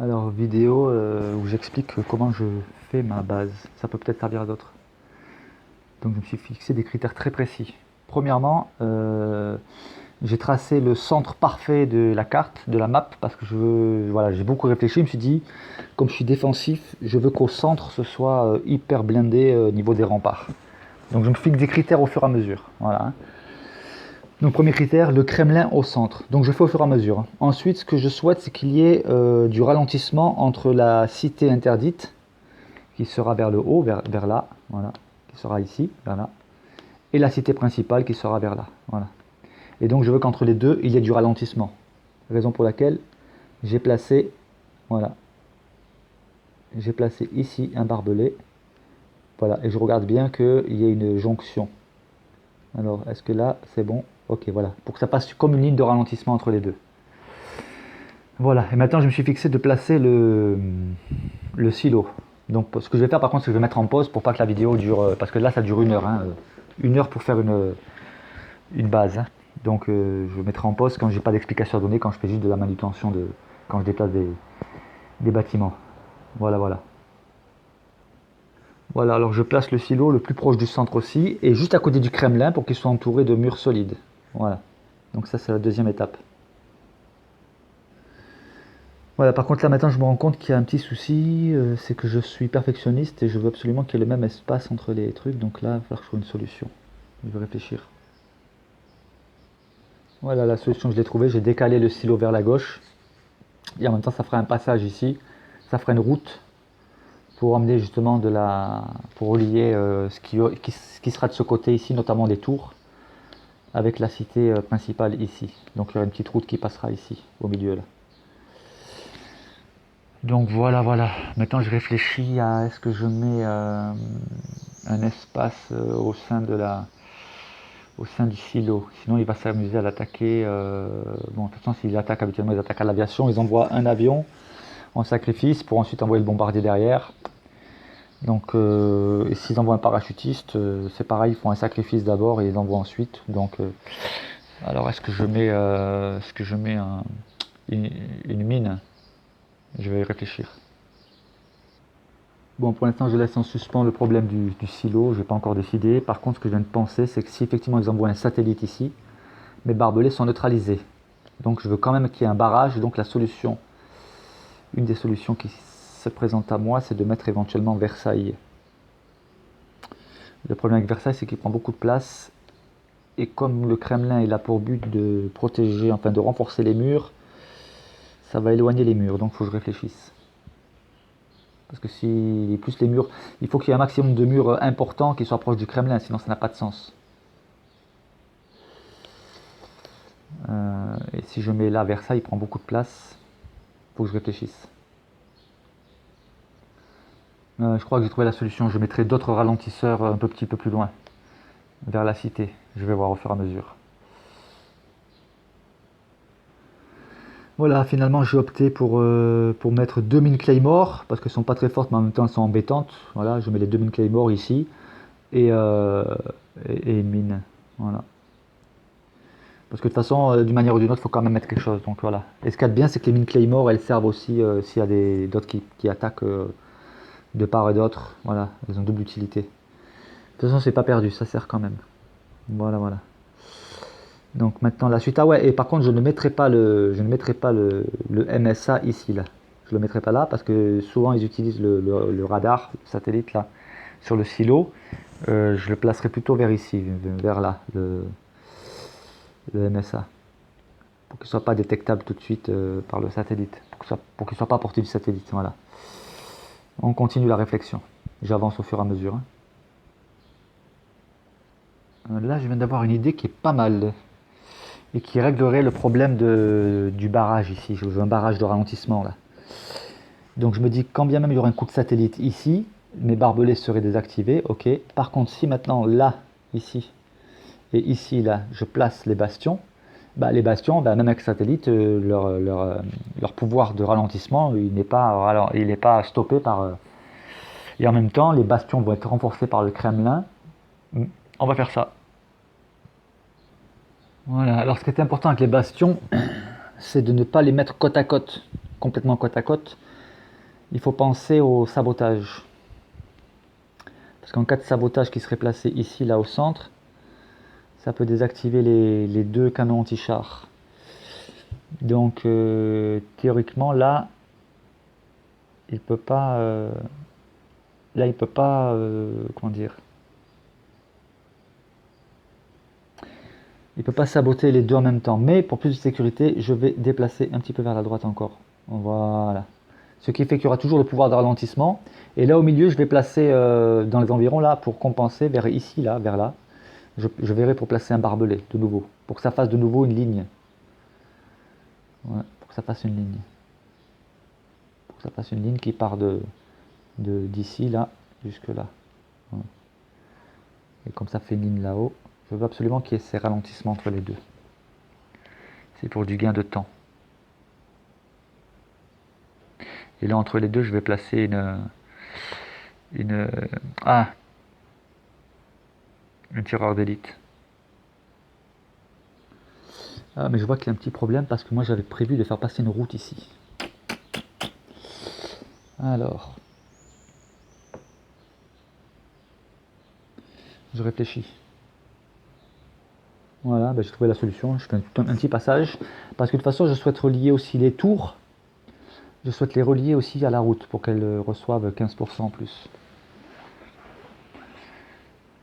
Alors, vidéo où j'explique comment je fais ma base. Ça peut peut-être servir à d'autres. Donc, je me suis fixé des critères très précis. Premièrement, j'ai tracé le centre parfait de la carte, de la map, parce que voilà, j'ai beaucoup réfléchi. Je me suis dit, comme je suis défensif, je veux qu'au centre, ce soit hyper blindé au niveau des remparts. Donc, je me fixe des critères au fur et à mesure. Voilà. Donc premier critère, le Kremlin au centre. Donc je fais au fur et à mesure. Ensuite, ce que je souhaite, c'est qu'il y ait du ralentissement entre la cité interdite, qui sera vers le haut, vers là, voilà, qui sera ici, vers là, et la cité principale qui sera vers là, voilà. Et donc je veux qu'entre les deux, il y ait du ralentissement. Raison pour laquelle j'ai placé, voilà, j'ai placé ici un barbelé, voilà, et je regarde bien qu'il y ait une jonction. Alors, est-ce que là, c'est bon? Ok, voilà, pour que ça passe comme une ligne de ralentissement entre les deux. Voilà, et maintenant je me suis fixé de placer le silo. Donc ce que je vais faire par contre, c'est que je vais mettre en pause pour pas que la vidéo dure, parce que là ça dure 1 heure, hein, 1 heure pour faire une base. Hein. Donc je mettrai en pause quand j'ai pas d'explication à donner, quand je fais juste de la manutention, quand je déplace des bâtiments. Voilà, voilà. Voilà, alors je place le silo le plus proche du centre aussi, et juste à côté du Kremlin pour qu'il soit entouré de murs solides. Voilà, donc ça c'est la deuxième étape. Voilà, par contre là maintenant je me rends compte qu'il y a un petit souci, c'est que je suis perfectionniste et je veux absolument qu'il y ait le même espace entre les trucs, donc là il va falloir que je trouve une solution. Je vais réfléchir. Voilà, la solution que je l'ai trouvée, j'ai décalé le silo vers la gauche et en même temps ça fera un passage ici, ça fera une route pour emmener justement pour relier ce qui sera de ce côté ici, notamment des tours, avec la cité principale ici. Donc il y aura une petite route qui passera ici, au milieu là. Donc voilà, voilà. Maintenant, je réfléchis à est-ce que je mets un espace au sein du silo. Sinon, il va s'amuser à l'attaquer. Bon, de toute façon, s'ils attaquent habituellement, ils attaquent à l'aviation. Ils envoient un avion en sacrifice pour ensuite envoyer le bombardier derrière. Donc, et s'ils envoient un parachutiste, c'est pareil, ils font un sacrifice d'abord et ils l'envoient ensuite. Donc, alors, est-ce que je mets une mine? Je vais y réfléchir. Bon, pour l'instant, je laisse en suspens le problème du silo, je n'ai pas encore décidé. Par contre, ce que je viens de penser, c'est que si effectivement ils envoient un satellite ici, mes barbelés sont neutralisés. Donc je veux quand même qu'il y ait un barrage. Donc la solution, une des solutions qui se présente à moi, c'est de mettre éventuellement Versailles. Le problème avec Versailles, c'est qu'il prend beaucoup de place. Et comme le Kremlin il a pour but de protéger, enfin de renforcer les murs, ça va éloigner les murs. Donc il faut que je réfléchisse. Parce que si plus les murs, il faut qu'il y ait un maximum de murs importants qui soient proches du Kremlin, sinon ça n'a pas de sens. Et si je mets là Versailles, il prend beaucoup de place. Il faut que je réfléchisse. Je crois que j'ai trouvé la solution. Je mettrai d'autres ralentisseurs un petit peu plus loin, vers la cité. Je vais voir au fur et à mesure. Voilà, finalement j'ai opté pour mettre 2 mines Claymore, parce qu'elles sont pas très fortes, mais en même temps elles sont embêtantes. Voilà, je mets les 2 mines Claymore ici, et, une mine. Voilà. Parce que de toute façon, d'une manière ou d'une autre, il faut quand même mettre quelque chose. Donc voilà. Et ce qu'il y a de bien, c'est que les mines Claymore, elles servent aussi s'il y a d'autres qui attaquent de part et d'autre. Voilà, elles ont double utilité. De toute façon, c'est pas perdu, ça sert quand même. Voilà, voilà. Donc maintenant la suite. Ah ouais, et par contre, je ne mettrai pas le MSA ici, là. Je le mettrai pas là parce que souvent ils utilisent le radar, le satellite là, sur le silo. Je le placerai plutôt vers ici, vers là, le MSA. Pour qu'il ne soit pas détectable tout de suite par le satellite. Pour qu'il ne soit pas à portée du satellite. Voilà. On continue la réflexion. J'avance au fur et à mesure. Hein. Là, je viens d'avoir une idée qui est pas mal. Et qui réglerait le problème du barrage ici. Je veux un barrage de ralentissement là. Donc je me dis, quand bien même il y aurait un coup de satellite ici, mes barbelés seraient désactivés, ok. Par contre, si maintenant là, ici, et ici, là, je place les bastions, bah, les bastions, bah, même avec satellite, leur pouvoir de ralentissement, il n'est pas stoppé par... et en même temps, les bastions vont être renforcés par le Kremlin. On va faire ça. Voilà, alors ce qui est important avec les bastions, c'est de ne pas les mettre côte à côte, complètement côte à côte, il faut penser au sabotage. Parce qu'en cas de sabotage qui serait placé ici, là au centre, ça peut désactiver les deux canons anti-char. Donc théoriquement là, il peut pas, comment dire, il peut pas saboter les deux en même temps. Mais pour plus de sécurité, je vais déplacer un petit peu vers la droite encore. Voilà. Ce qui fait qu'il y aura toujours le pouvoir de ralentissement. Et là au milieu, je vais placer dans les environs là pour compenser vers ici, là, vers là. Je verrai pour placer un barbelé de nouveau, pour que ça fasse de nouveau une ligne. Ouais, pour que ça fasse une ligne. Pour que ça fasse une ligne qui part d'ici là jusque là. Ouais. Et comme ça fait une ligne là-haut, je veux absolument qu'il y ait ces ralentissements entre les deux. C'est pour du gain de temps. Et là entre les deux, je vais placer un tireur d'élite. Ah, mais je vois qu'il y a un petit problème parce que moi j'avais prévu de faire passer une route ici. Alors, je réfléchis. Voilà, ben j'ai trouvé la solution. Je fais un petit passage parce que de toute façon, je souhaite relier aussi les tours. Je souhaite les relier aussi à la route pour qu'elles reçoivent 15% en plus.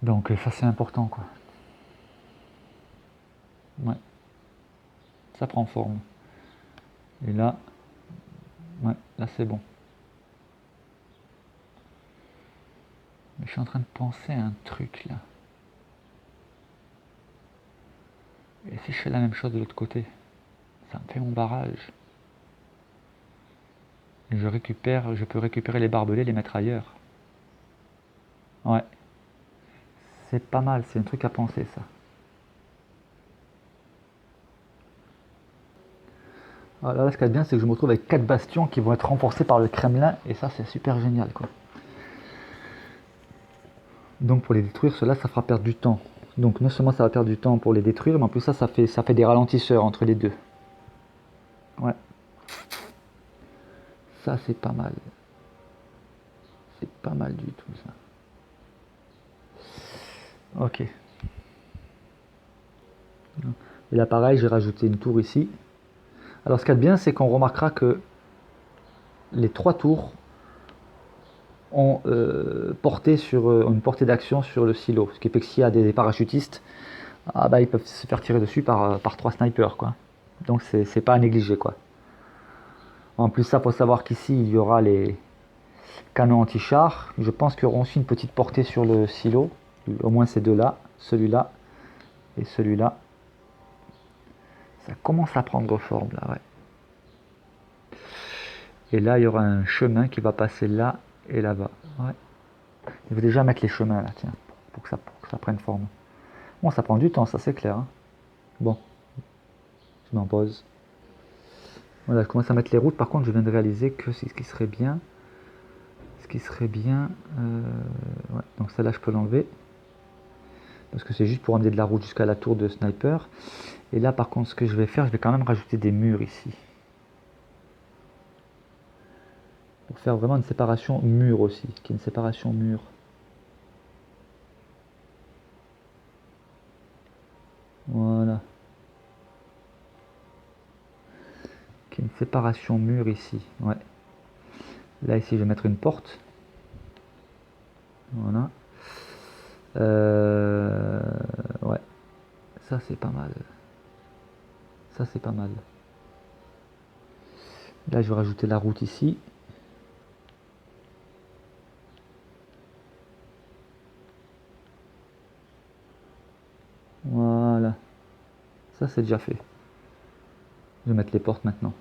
Donc ça c'est important quoi. Ouais, ça prend forme. Et là, ouais, là c'est bon. Mais je suis en train de penser à un truc là. Et si je fais la même chose de l'autre côté, ça me fait mon barrage. Et je peux récupérer les barbelés et les mettre ailleurs. Ouais, c'est pas mal, c'est un truc à penser ça. Alors là, ce qu'il y a de bien, c'est que je me retrouve avec 4 bastions qui vont être renforcés par le Kremlin, et ça, c'est super génial, quoi. Donc pour les détruire, cela, ça fera perdre du temps. Donc non seulement ça va perdre du temps pour les détruire, mais en plus ça fait des ralentisseurs entre les deux. Ouais. Ça, c'est pas mal. C'est pas mal du tout, ça. Ok. Et là, pareil, j'ai rajouté une tour ici. Alors ce qu'il y a de bien, c'est qu'on remarquera que les 3 tours ont une portée d'action sur le silo. Ce qui fait que s'il y a des parachutistes, ah bah, ils peuvent se faire tirer dessus par 3 snipers, quoi. Donc c'est pas à négliger, quoi. En plus, ça, faut savoir qu'ici, il y aura les canons anti-char. Je pense qu'ils auront aussi une petite portée sur le silo. Au moins ces deux-là, celui-là et celui-là. Ça commence à prendre forme, là, ouais. Et là, il y aura un chemin qui va passer là et là-bas. Ouais. Je vais déjà mettre les chemins, là, tiens, pour que ça prenne forme. Bon, ça prend du temps, ça c'est clair. Hein. Bon, je m'en pose. Voilà, je commence à mettre les routes. Par contre, je viens de réaliser que ce qui serait bien, ouais, donc celle-là, je peux l'enlever. Parce que c'est juste pour emmener de la route jusqu'à la tour de sniper. Et là, par contre, ce que je vais faire, je vais quand même rajouter des murs ici. Pour faire vraiment une séparation mur aussi, qui est une séparation mur. Voilà. Qui est une séparation mur ici. Ouais. Là, ici, je vais mettre une porte. Voilà. Ouais. Ça, c'est pas mal. Ça, c'est pas mal. Là, je vais rajouter la route ici. Voilà. Ça, c'est déjà fait. Je vais mettre les portes maintenant.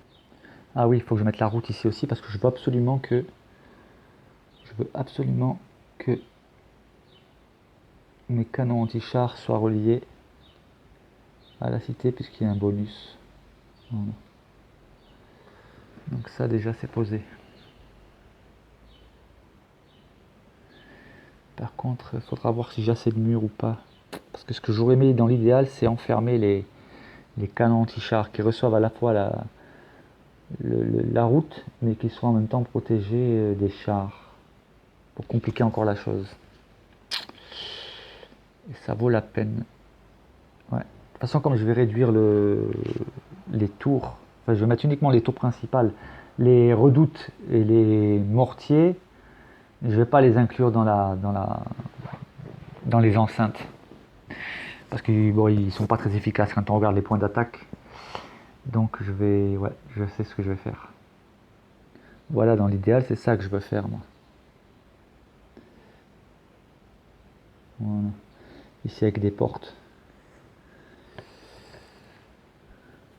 Ah oui, il faut que je mette la route ici aussi parce que je veux absolument que mes canons anti-chars soient reliés à la cité puisqu'il y a un bonus. Voilà. Donc ça déjà c'est posé. Par contre, il faudra voir si j'ai assez de murs ou pas. Parce que ce que j'aurais aimé dans l'idéal, c'est enfermer les canons anti-chars qui reçoivent à la fois la route, mais qui soit en même temps protégé des chars, pour compliquer encore la chose. Et ça vaut la peine. Ouais. De toute façon, comme je vais réduire les tours, enfin, je vais mettre uniquement les tours principales, les redoutes et les mortiers, je vais pas les inclure dans les enceintes. Parce qu'ils bon, ils sont pas très efficaces quand on regarde les points d'attaque. Donc ouais, je sais ce que je vais faire. Voilà, dans l'idéal, c'est ça que je veux faire, moi. Voilà. Ici avec des portes.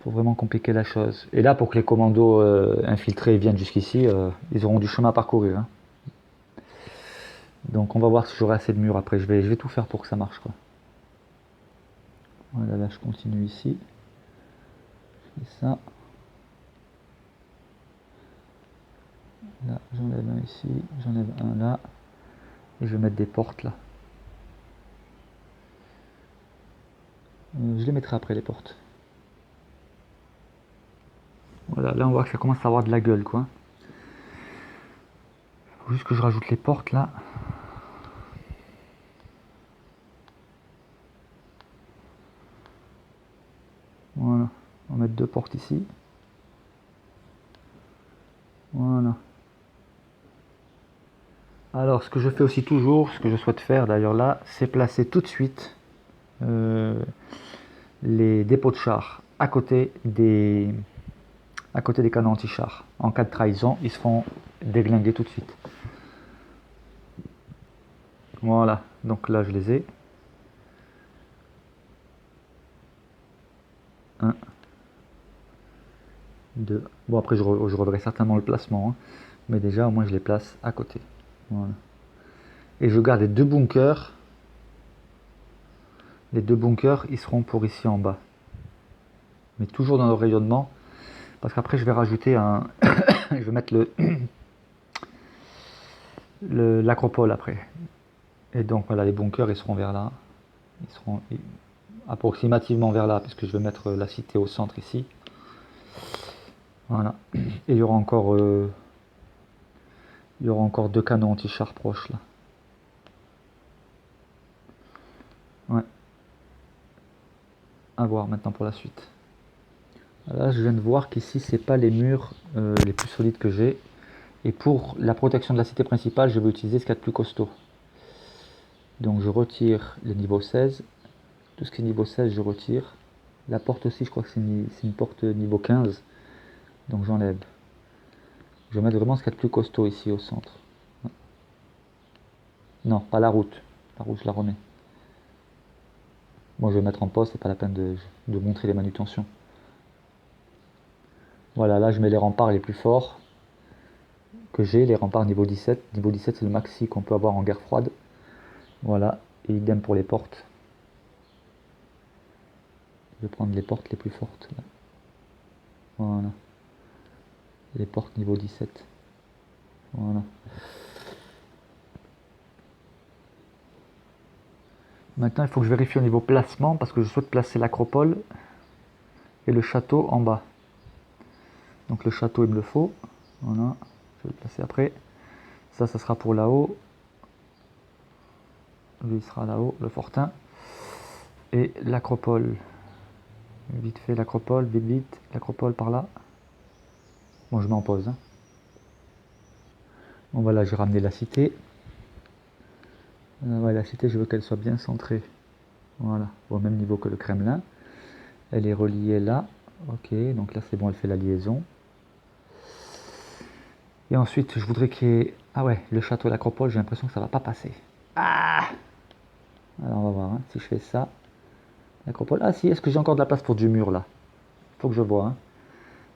Faut vraiment compliquer la chose. Et là, pour que les commandos infiltrés viennent jusqu'ici, ils auront du chemin à parcourir, hein. Donc on va voir si j'aurai assez de murs après. Je vais tout faire pour que ça marche, quoi. Voilà, là je continue ici. Je fais ça. Là, j'enlève un ici, j'enlève un là. Et je vais mettre des portes là. Je les mettrai après les portes. Voilà, là on voit que ça commence à avoir de la gueule, quoi. Faut juste que je rajoute les portes là. Voilà, on va mettre deux portes ici. Voilà. Alors, ce que je fais aussi toujours, ce que je souhaite faire d'ailleurs là, c'est placer tout de suite euh, les dépôts de chars à côté des canons anti-chars. En cas de trahison, ils se font déglinguer tout de suite. Voilà, donc là je les ai. Un, deux. Bon, après je reverrai certainement le placement, hein. Mais déjà au moins je les place à côté. Voilà. Et je garde les deux bunkers. Les deux bunkers, ils seront pour ici en bas. Mais toujours dans le rayonnement. Parce qu'après je vais rajouter un... je vais mettre l'acropole après. Et donc voilà, les bunkers ils seront vers là. Ils seront approximativement vers là, puisque je vais mettre la cité au centre ici. Voilà. Et il y aura encore deux canons anti-chars proches là. Ouais. À voir maintenant pour la suite. Là, je viens de voir qu'ici, c'est pas les murs les plus solides que j'ai. Et pour la protection de la cité principale, je vais utiliser ce qu'il y a de plus costaud. Donc je retire le niveau 16. Tout ce qui est niveau 16, je retire. La porte aussi, je crois que c'est une porte niveau 15. Donc j'enlève. Je vais mettre vraiment ce qu'il y a de plus costaud ici au centre. Non, pas la route. La route, je la remets. Moi, je vais mettre en pause, c'est pas la peine de montrer les manutentions. Voilà, là, je mets les remparts les plus forts que j'ai, les remparts niveau 17. Niveau 17, c'est le maxi qu'on peut avoir en guerre froide. Voilà, et idem pour les portes. Je vais prendre les portes les plus fortes. Là. Voilà. Les portes niveau 17. Voilà. Maintenant, il faut que je vérifie au niveau placement parce que je souhaite placer l'acropole et le château en bas. Donc le château, il me le faut. Voilà. Je vais le placer après. Ça sera pour là-haut. Lui, il sera là-haut, le fortin. Et l'acropole. Vite fait, l'acropole, vite, vite. L'acropole par là. Bon, je mets en pause. Hein. Bon, voilà, j'ai ramené la cité. Ouais, la cité, je veux qu'elle soit bien centrée. Voilà, au même niveau que le Kremlin. Elle est reliée là. Ok, donc là, c'est bon, elle fait la liaison. Et ensuite, je voudrais qu'il y ait... Ah ouais, le château et l'acropole, j'ai l'impression que ça va pas passer. Ah! Alors, on va voir, hein, si je fais ça. L'acropole... Ah si, est-ce que j'ai encore de la place pour du mur, là? Faut que je vois, hein.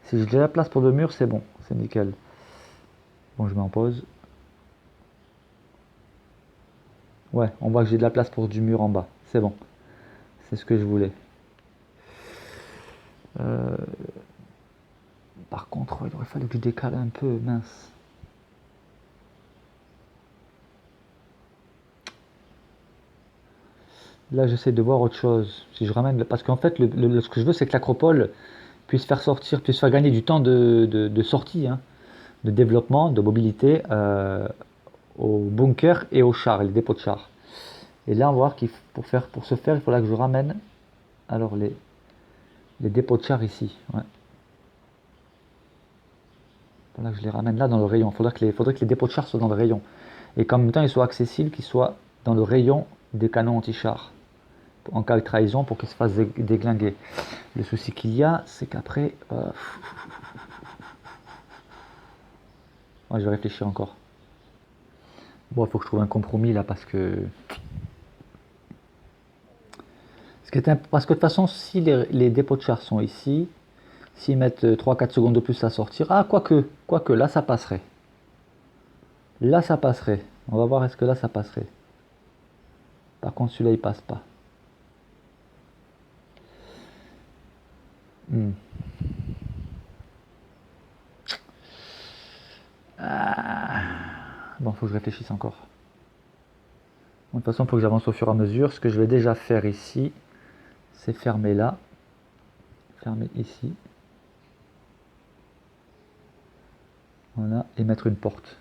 Si j'ai de la place pour le mur, c'est bon, c'est nickel. Bon, je mets en pause. Ouais, on voit que j'ai de la place pour du mur en bas. C'est bon. C'est ce que je voulais. Euh, Par contre, il aurait fallu que je décale un peu, mince. Là, j'essaie de voir autre chose. Si je ramène, parce qu'en fait, ce que je veux, c'est que l'acropole puisse faire sortir, puisse faire gagner du temps de sortie, hein, de développement, de mobilité aux bunkers et aux chars, les dépôts de chars. Et là, on va voir qu'il pour ce faire, il faudra que je ramène alors les dépôts de chars ici. Ouais. Voilà, que je les ramène là dans le rayon. Faudrait que les dépôts de chars soient dans le rayon. Et qu'en même temps, ils soient accessibles, qu'ils soient dans le rayon des canons anti-chars. En cas de trahison, pour qu'ils se fassent déglinguer. Le souci qu'il y a, c'est qu'après... ouais, je vais réfléchir encore. Bon, il faut que je trouve un compromis là, parce que... Parce que de toute façon, si les dépôts de chars sont ici, s'ils mettent 3-4 secondes de plus à sortir... Ah, quoique, là, ça passerait. Là, ça passerait. On va voir est-ce que là, ça passerait. Par contre, celui-là, il passe pas. Bon, faut que je réfléchisse encore. Bon, de toute façon, il faut que j'avance au fur et à mesure. Ce que je vais déjà faire ici, c'est fermer là. Fermer ici. Voilà. Et mettre une porte.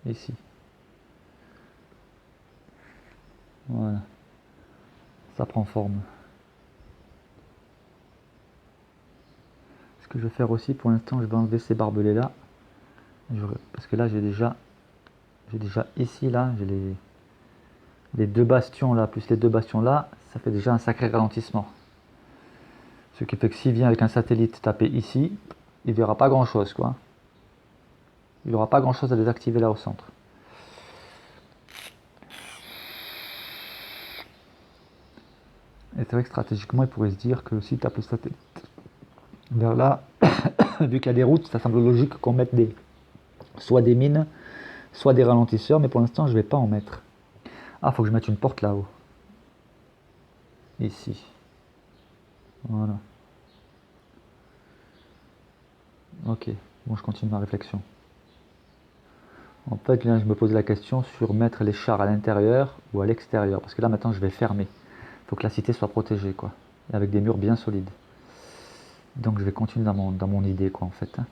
Ici. Voilà. Ça prend forme. Ce que je vais faire aussi, pour l'instant, je vais enlever ces barbelés là. Parce que là, j'ai déjà ici, là, j'ai les deux bastions là, plus les deux bastions là, ça fait déjà un sacré ralentissement. Ce qui fait que s'il vient avec un satellite taper ici, il verra pas grand chose, quoi. Il n'aura pas grand chose à désactiver là au centre. Et c'est vrai que stratégiquement, il pourrait se dire que s'il tape le satellite vers là, vu qu'il y a des routes, ça semble logique qu'on mette soit des mines, soit des ralentisseurs, mais pour l'instant, je ne vais pas en mettre. Ah, faut que je mette une porte là-haut. Ici. Voilà. Ok, bon, je continue ma réflexion. En fait, là, je me pose la question sur mettre les chars à l'intérieur ou à l'extérieur. Parce que là, maintenant, je vais fermer. Il faut que la cité soit protégée, quoi. Et avec des murs bien solides. Donc, je vais continuer dans mon idée, quoi, en fait. Hein.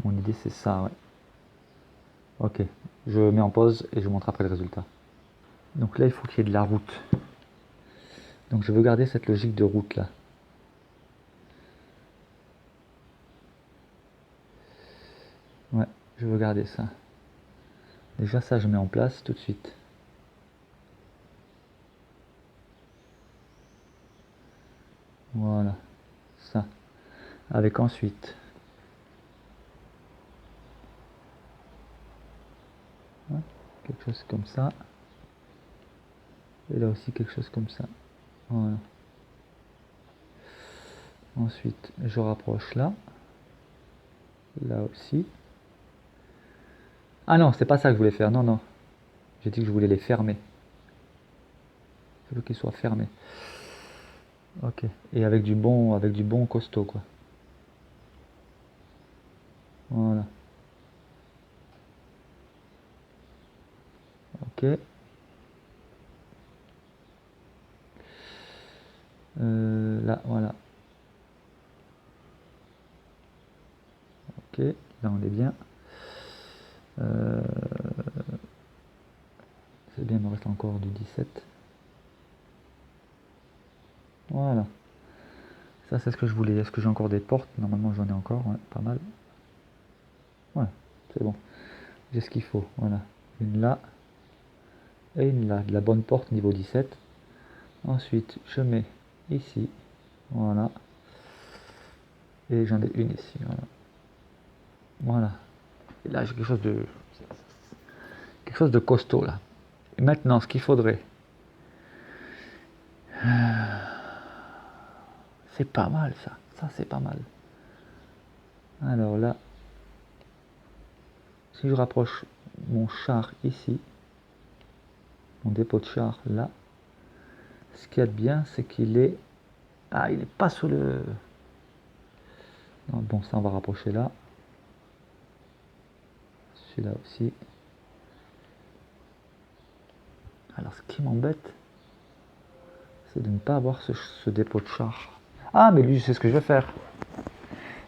Mon idée, c'est ça, ouais. Ok, je mets en pause et je vous montre après le résultat. Donc là, il faut qu'il y ait de la route. Donc, je veux garder cette logique de route, là. Ouais, je veux garder ça. Déjà, ça, je mets en place tout de suite. Voilà, ça. Avec ensuite... ouais, quelque chose comme ça. Et là aussi, quelque chose comme ça. Voilà. Ensuite, je rapproche là. Là aussi. Ah non, c'est pas ça que je voulais faire. Non, non. J'ai dit que je voulais les fermer. Je veux qu'ils soient fermés. Ok. Et avec du bon costaud, quoi. Voilà. Ok. Là, voilà. Ok. Là, on est bien. C'est bien, il me reste encore du 17. Voilà. Ça, c'est ce que je voulais. Est-ce que j'ai encore des portes? Normalement, j'en ai encore. Ouais, pas mal. Ouais, c'est bon. J'ai ce qu'il faut. Voilà. Une là. Et une là. De la bonne porte niveau 17. Ensuite, je mets ici. Voilà. Et j'en ai une ici. Voilà. Voilà. Et là, j'ai quelque chose de costaud là. Et maintenant, ce qu'il faudrait, c'est pas mal ça. Ça, c'est pas mal. Alors là, si je rapproche mon char ici, mon dépôt de char là, ce qu'il y a de bien, c'est qu'il est... Ah, il n'est pas sur le... Non, bon, ça, on va rapprocher là. Celui-là aussi. Alors, ce qui m'embête, c'est de ne pas avoir ce dépôt de char. Ah, mais lui, je sais ce que je vais faire.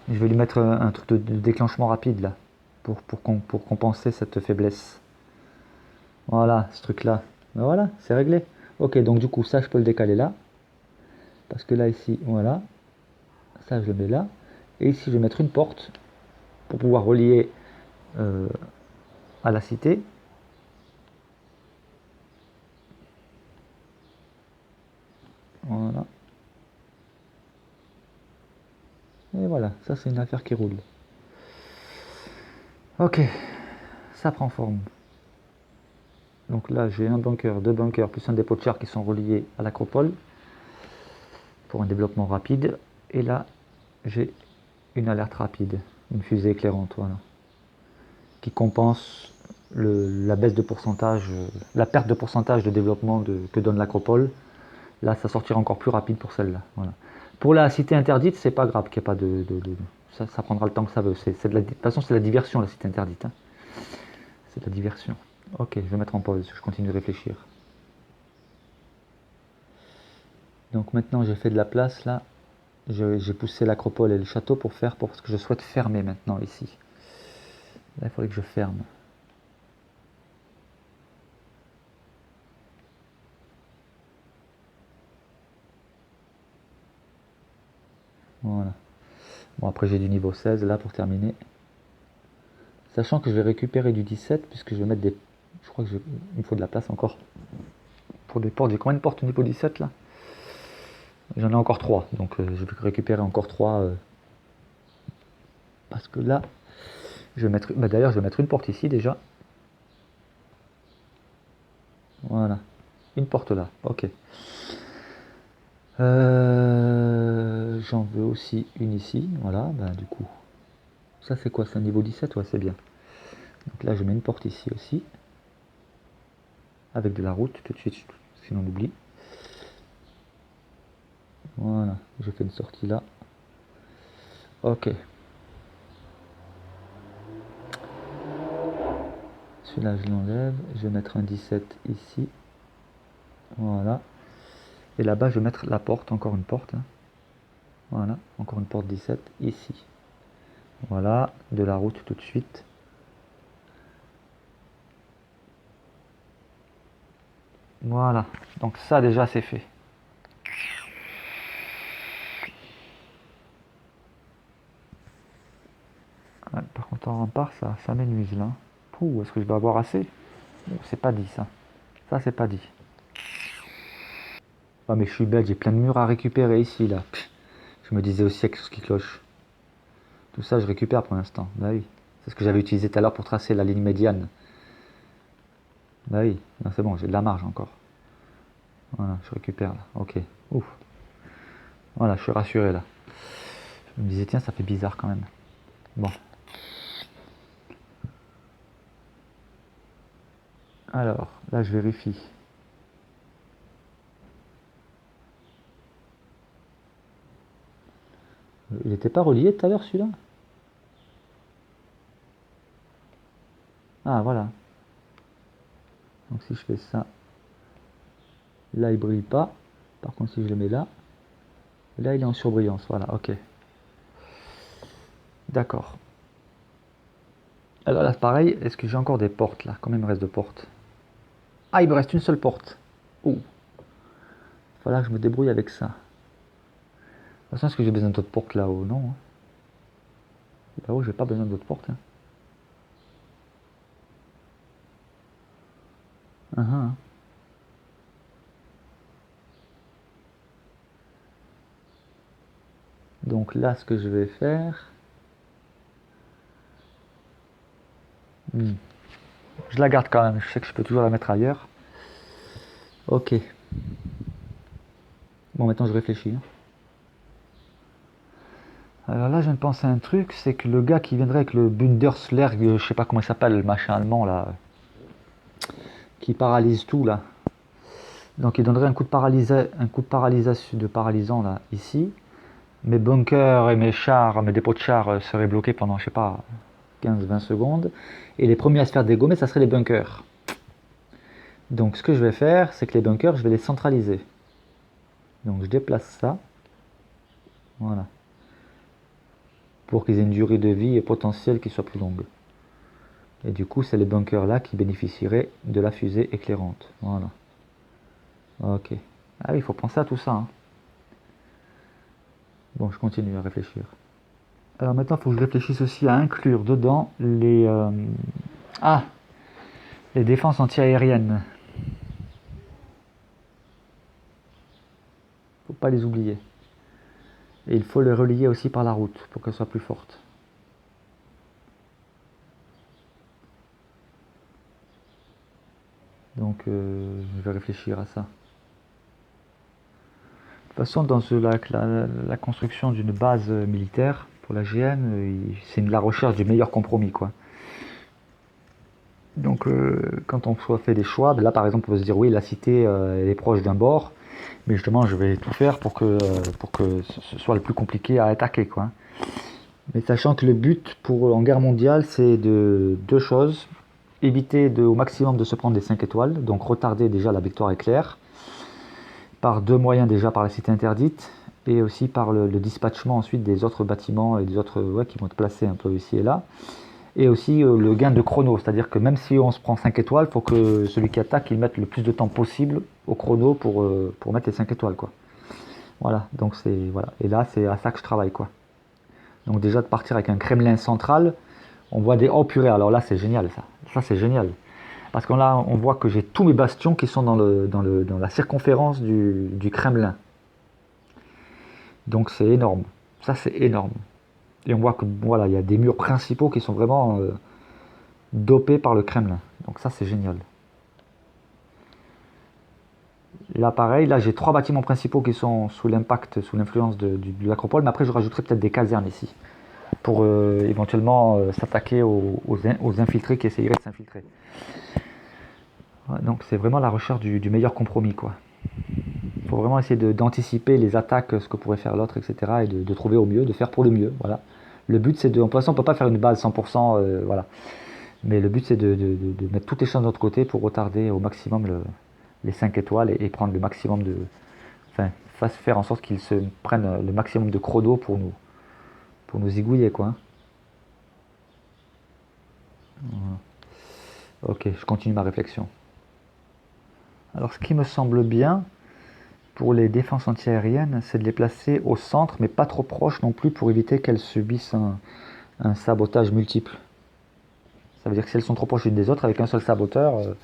Je vais lui mettre un truc de déclenchement rapide, là, pour compenser cette faiblesse. Voilà, ce truc-là. Ben voilà, c'est réglé. Ok, donc du coup, ça, je peux le décaler là. Parce que là, ici, voilà. Ça, je le mets là. Et ici, je vais mettre une porte pour pouvoir relier euh, à la cité. Voilà. Et voilà, ça, c'est une affaire qui roule. Ok, ça prend forme. Donc là, j'ai un bunker, deux bunkers, plus un dépôt de char qui sont reliés à l'acropole pour un développement rapide. Et là, j'ai une alerte rapide, une fusée éclairante, voilà, qui compense la baisse de pourcentage, la perte de pourcentage de développement que donne l'acropole. Là, ça sortira encore plus rapide pour celle-là. Voilà. Pour la cité interdite, c'est pas grave qu'il n'y ait pas ça prendra le temps que ça veut. De toute façon, c'est la diversion, la cité interdite. Hein. C'est de la diversion. Ok, je vais mettre en pause, je continue de réfléchir. Donc maintenant, j'ai fait de la place là. J'ai poussé l'acropole et le château pour ce que je souhaite fermer maintenant ici. Là, il faudrait que je ferme. Voilà. Bon, après, j'ai du niveau 16 là pour terminer. Sachant que je vais récupérer du 17 puisque je vais mettre des. Je crois qu'il me faut de la place encore. Pour des portes, j'ai combien de portes au niveau 17 là? J'en ai encore 3, donc je vais récupérer encore 3. Parce que là, je vais mettre. Bah, d'ailleurs, je vais mettre une porte ici déjà. Voilà. Une porte là, ok. J'en veux aussi une ici, voilà, bah, du coup. Ça c'est quoi? C'est un niveau 17? Ouais, c'est bien. Donc là je mets une porte ici aussi. Avec de la route tout de suite, sinon on oublie. Voilà, je fais une sortie là. Ok. Celui-là je l'enlève. Je vais mettre un 17 ici. Voilà. Et là-bas je vais mettre la porte, encore une porte. Hein. Voilà, encore une porte 17 ici. Voilà, de la route tout de suite. Voilà, donc ça déjà c'est fait. Ouais, par contre en rempart ça m'énuise là. Pouh, est-ce que je vais avoir assez? C'est pas dit ça. Ça c'est pas dit. Ah mais je suis bête, j'ai plein de murs à récupérer ici là. Je me disais aussi avec ce qui cloche. Tout ça je récupère pour l'instant. Bah oui. C'est ce que j'avais utilisé tout à l'heure pour tracer la ligne médiane. Bah oui, c'est bon, j'ai de la marge encore. Voilà, je récupère là. Ok. Ouf. Voilà, je suis rassuré là. Je me disais tiens ça fait bizarre quand même. Bon. Alors, là je vérifie. Il n'était pas relié tout à l'heure celui-là? Ah voilà. Donc si je fais ça, là il brille pas. Par contre si je le mets là, là il est en surbrillance. Voilà, ok. D'accord. Alors là pareil, est-ce que j'ai encore des portes là? Combien il me reste de portes? Ah il me reste une seule porte. Oh. Il faudra que je me débrouille avec ça. De toute façon est-ce que j'ai besoin d'autres portes là-haut? Non. Hein. Là-haut j'ai pas besoin d'autres portes. Hein. Uh-huh. Donc là ce que je vais faire. Je la garde quand même, je sais que je peux toujours la mettre ailleurs. Ok. Bon maintenant je réfléchis. Hein. Alors là, je viens de penser à un truc, c'est que le gars qui viendrait avec le Bundeslerg, je sais pas comment il s'appelle, le machin allemand là, qui paralyse tout là. Donc il donnerait un coup de paralysation, de paralysant là, ici. Mes bunkers et mes chars, mes dépôts de chars seraient bloqués pendant, je sais pas, 15-20 secondes. Et les premiers à se faire dégommer, ça serait les bunkers. Donc ce que je vais faire, c'est que les bunkers, je vais les centraliser. Donc je déplace ça. Voilà. Pour qu'ils aient une durée de vie et potentielle qui soit plus longue. Et du coup, c'est les bunkers là qui bénéficieraient de la fusée éclairante. Voilà. Ok. Ah oui, il faut penser à tout ça, hein. Bon, je continue à réfléchir. Alors maintenant, il faut que je réfléchisse aussi à inclure dedans les défenses antiaériennes. Faut pas les oublier. Et il faut les relier aussi par la route pour qu'elles soient plus fortes. Donc, je vais réfléchir à ça. De toute façon, dans la construction d'une base militaire pour la GN, c'est la recherche du meilleur compromis, quoi. Donc, quand on soit fait des choix, ben là par exemple, on peut se dire oui, la cité elle est proche d'un bord, mais justement, je vais tout faire pour que ce soit le plus compliqué à attaquer, quoi. Mais sachant que le but en guerre mondiale, c'est de deux choses: éviter au maximum de se prendre des 5 étoiles, donc retarder déjà la victoire éclair, par deux moyens, déjà par la cité interdite, et aussi par le dispatchement ensuite des autres bâtiments et des autres qui vont être placés un peu ici et là. Et aussi le gain de chrono, c'est-à-dire que même si on se prend 5 étoiles, il faut que celui qui attaque il mette le plus de temps possible au chrono pour mettre les 5 étoiles, quoi. Voilà, donc voilà. Et là c'est à ça que je travaille, quoi. Donc déjà de partir avec un Kremlin central, on voit des oh purée, alors là c'est génial ça. Ça c'est génial. Parce qu'on là on voit que j'ai tous mes bastions qui sont dans la circonférence du Kremlin. Donc c'est énorme. Ça c'est énorme. Et on voit que voilà, il y a des murs principaux qui sont vraiment dopés par le Kremlin. Donc ça c'est génial. Là pareil, là j'ai trois bâtiments principaux qui sont sous l'impact, sous l'influence de l'acropole, mais après je rajouterai peut-être des casernes ici, pour éventuellement s'attaquer aux infiltrés qui essayeraient de s'infiltrer. Ouais, donc c'est vraiment la recherche du meilleur compromis, quoi. Il faut vraiment essayer d'anticiper les attaques, ce que pourrait faire l'autre, etc. Et de trouver au mieux, de faire pour le mieux. Voilà. Le but c'est de... De toute façon on ne peut pas faire une base 100%, voilà. Mais le but c'est de mettre toutes les chances de notre côté pour retarder au maximum les 5 étoiles et prendre le maximum de... Enfin, faire en sorte qu'ils se prennent le maximum de chrono pour nous zigouiller, quoi, hein. Voilà. Ok, je continue ma réflexion. Alors ce qui me semble bien pour les défenses antiaériennes, c'est de les placer au centre, mais pas trop proches non plus pour éviter qu'elles subissent un sabotage multiple. Ça veut dire que si elles sont trop proches l'une des autres, avec un seul saboteur,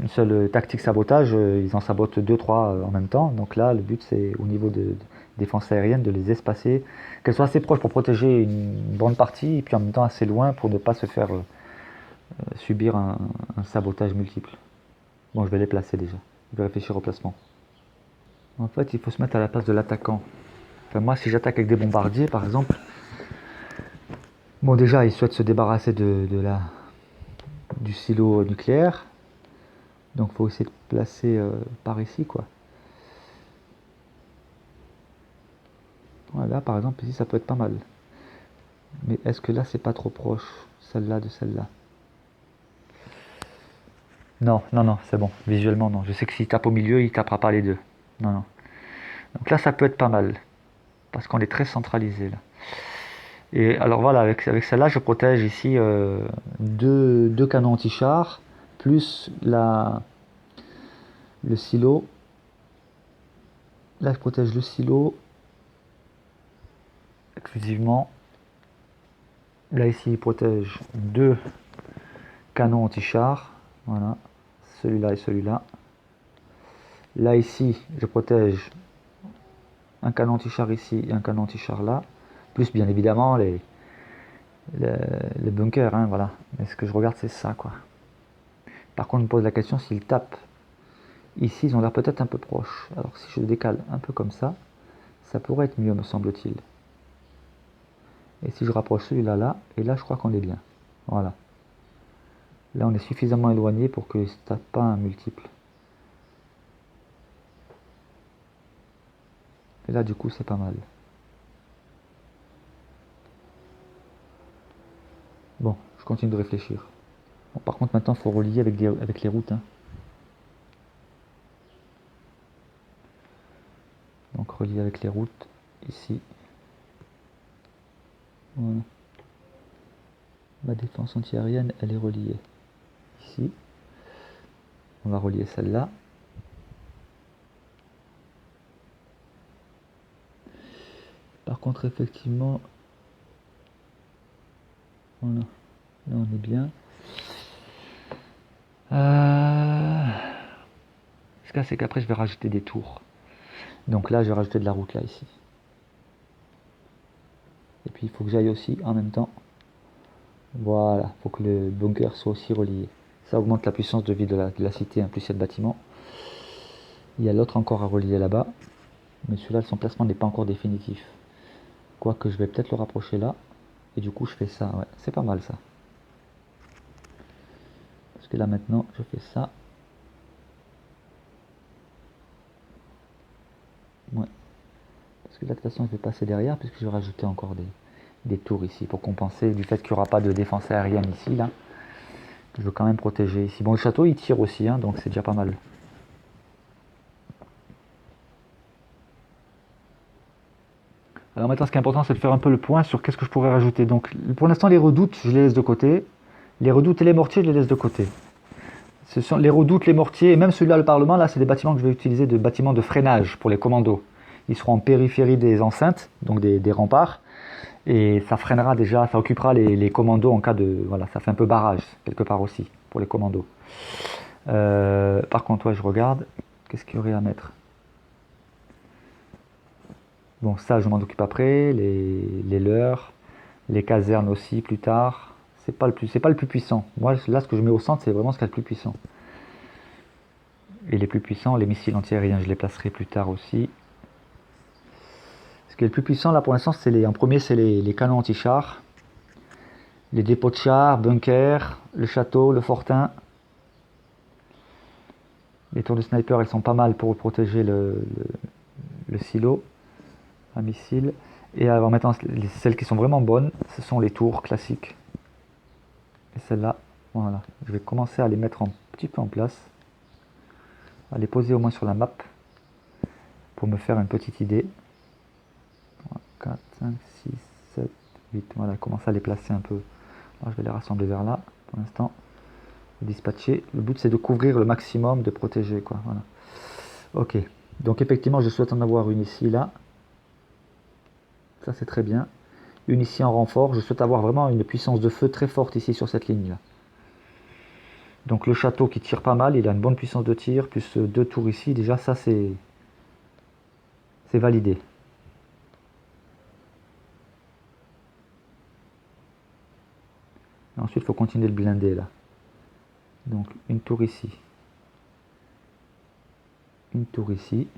une seule tactique sabotage, ils en sabotent deux, trois en même temps. Donc là, le but c'est au niveau de défense aérienne de les espacer, qu'elles soient assez proches pour protéger une bonne partie, et puis en même temps assez loin pour ne pas se faire subir un sabotage multiple. Bon, je vais les placer déjà. Je vais réfléchir au placement. En fait, il faut se mettre à la place de l'attaquant. Enfin, moi, si j'attaque avec des bombardiers, par exemple, bon, déjà, ils souhaitent se débarrasser du silo nucléaire. Donc, il faut essayer de placer par ici, quoi. Voilà, par exemple, ici, ça peut être pas mal. Mais est-ce que là, c'est pas trop proche, celle-là de celle-là? Non, non, non, c'est bon. Visuellement, non. Je sais que s'il tape au milieu, il tapera pas les deux. Non, non. Donc là, ça peut être pas mal. Parce qu'on est très centralisé, là. Et alors voilà, avec celle-là, je protège ici deux canons anti-chars, plus le silo. Là, je protège le silo exclusivement. Là, ici, il protège deux canons anti-chars. Voilà, celui-là et celui-là. Là, ici, je protège un canon anti-char ici et un canon anti-char là. Plus, bien évidemment, les bunkers, hein, voilà. Mais ce que je regarde, c'est ça, quoi. Par contre, je me pose la question s'ils tapent. Ici, ils ont l'air peut-être un peu proches. Alors, si je décale un peu comme ça pourrait être mieux, me semble-t-il. Et si je rapproche celui-là, là, et là, je crois qu'on est bien. Voilà. Là, on est suffisamment éloigné pour qu'il ne se tape pas un multiple. Et là, du coup, c'est pas mal. Bon, je continue de réfléchir. Bon, par contre, maintenant, il faut relier avec les routes, hein. Donc, relier avec les routes. ici. Voilà. Ma défense antiaérienne, elle est reliée ici. On va relier celle-là. Par contre, effectivement, voilà, là on est bien. Ce cas, c'est qu'après, je vais rajouter des tours. Donc là, je vais rajouter de la route là, ici. Et puis, il faut que j'aille aussi en même temps. Voilà, il faut que le bunker soit aussi relié. Ça augmente la puissance de vie de la cité, hein, plus il y a de bâtiments. Il y a l'autre encore à relier là-bas. Mais celui-là, son placement n'est pas encore définitif. Quoique, je vais peut-être le rapprocher là. Et du coup, je fais ça. Ouais, c'est pas mal ça. Parce que là, maintenant, je fais ça. Ouais. Parce que là, de toute façon, je vais passer derrière, puisque je vais rajouter encore des tours ici, pour compenser du fait qu'il n'y aura pas de défense aérienne ici, là. Je veux quand même protéger ici. Bon, le château, il tire aussi, hein, donc c'est déjà pas mal. Alors maintenant, ce qui est important, c'est de faire un peu le point sur qu'est-ce que je pourrais rajouter. Donc, pour l'instant, les redoutes, je les laisse de côté. Les redoutes et les mortiers, je les laisse de côté. Ce sont les redoutes, les mortiers, et même celui-là, le Parlement, là, c'est des bâtiments que je vais utiliser de bâtiments de freinage pour les commandos. Ils seront en périphérie des enceintes, donc des remparts. Et ça freinera déjà, ça occupera les commandos en cas de... Voilà, ça fait un peu barrage, quelque part aussi, pour les commandos. Par contre, ouais, je regarde. Qu'est-ce qu'il y aurait à mettre? Bon, ça, je m'en occupe après. Les leurres, les casernes aussi, plus tard. C'est pas le plus puissant. Moi, là, ce que je mets au centre, c'est vraiment ce qu'il y a de plus puissant. Et les plus puissants, les missiles antiaériens, je les placerai plus tard aussi. Ce qui est le plus puissant, là, pour l'instant, en premier, c'est les canons anti-chars. Les dépôts de chars, bunkers, le château, le fortin. Les tours de sniper, elles sont pas mal pour protéger le silo à missiles. Et alors maintenant, celles qui sont vraiment bonnes, ce sont les tours classiques. Et celles-là, voilà. Je vais commencer à les mettre un petit peu en place. À les poser au moins sur la map. Pour me faire une petite idée. 4, 5, 6, 7, 8. Voilà, commencer à les placer un peu. Alors, je vais les rassembler vers là, pour l'instant. Dispatcher. Le but, c'est de couvrir le maximum, de protéger, quoi. Voilà. Ok. Donc, effectivement, je souhaite en avoir une ici, là. Ça, c'est très bien. Une ici en renfort. Je souhaite avoir vraiment une puissance de feu très forte ici sur cette ligne-là. Donc, le château qui tire pas mal, il a une bonne puissance de tir, plus deux tours ici. Déjà, ça, c'est validé. Et ensuite, il faut continuer le blinder, là. Donc, une tour ici. Une tour ici.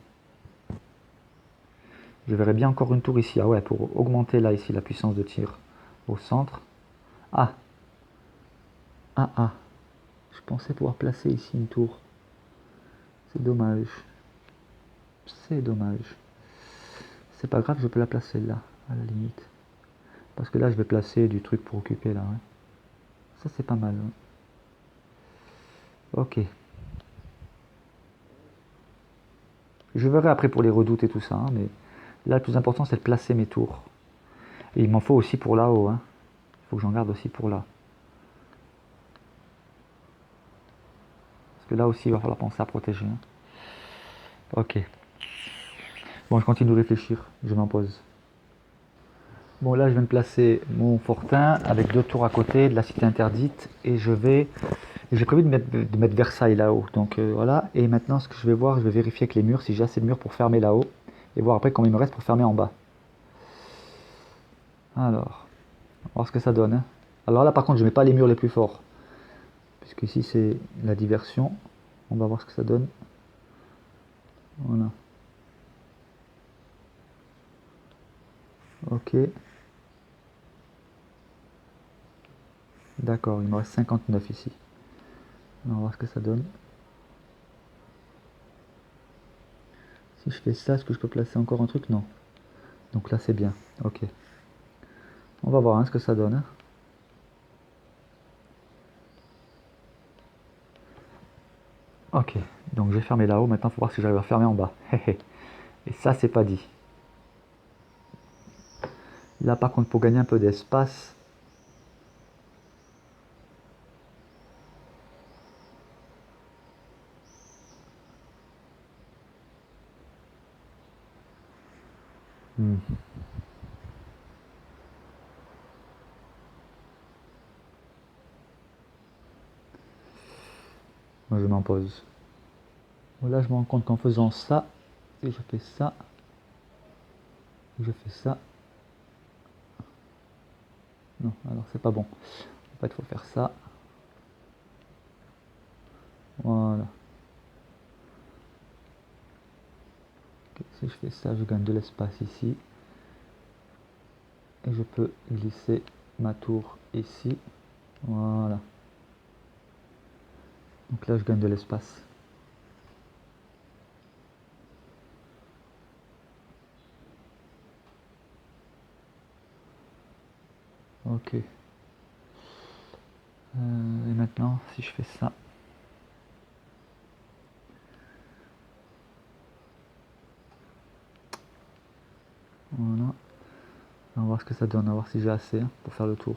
Je verrai bien encore une tour ici. Ah ouais, pour augmenter là, ici, la puissance de tir au centre. Ah. Ah, ah. Je pensais pouvoir placer ici une tour. C'est dommage. C'est dommage. C'est pas grave, je peux la placer là, à la limite. Parce que là, je vais placer du truc pour occuper là. Ouais. Ça, c'est pas mal. Ouais. Ok. Je verrai après pour les redoutes et tout ça. Hein, mais là, le plus important, c'est de placer mes tours. Et il m'en faut aussi pour là-haut. Hein. Il faut que j'en garde aussi pour là. Parce que là aussi, il va falloir penser à protéger. Hein. Ok. Bon, je continue de réfléchir. Je m'en pose. Bon, là, je viens de placer mon fortin avec deux tours à côté de la cité interdite. Et j'ai prévu de mettre Versailles là-haut. Donc voilà. Et maintenant, ce que je vais voir, je vais vérifier avec les murs si j'ai assez de murs pour fermer là-haut. Et voir après combien il me reste pour fermer en bas. Alors, on va voir ce que ça donne. Hein. Alors là, par contre, je ne mets pas les murs les plus forts. Puisque ici, c'est la diversion. On va voir ce que ça donne. Voilà. Ok. D'accord, il me reste 59 ici. On va voir ce que ça donne. Si je fais ça, est-ce que je peux placer encore un truc? Non. Donc là, c'est bien. Ok. On va voir hein, ce que ça donne. Hein. Ok. Donc j'ai fermé là-haut. Maintenant, il faut voir si j'arrive à fermer en bas. Et ça, c'est pas dit. Là par contre pour gagner un peu d'espace, moi je m'en pose. Là je me rends compte qu'en faisant ça, et je fais ça, et je fais ça. Non, alors c'est pas bon. En fait il faut faire ça. Voilà. Okay, si je fais ça, je gagne de l'espace ici. Et je peux glisser ma tour ici. Voilà. Donc là je gagne de l'espace. Ok. Et maintenant, si je fais ça. Voilà. On va voir ce que ça donne, on va voir si j'ai assez pour faire le tour.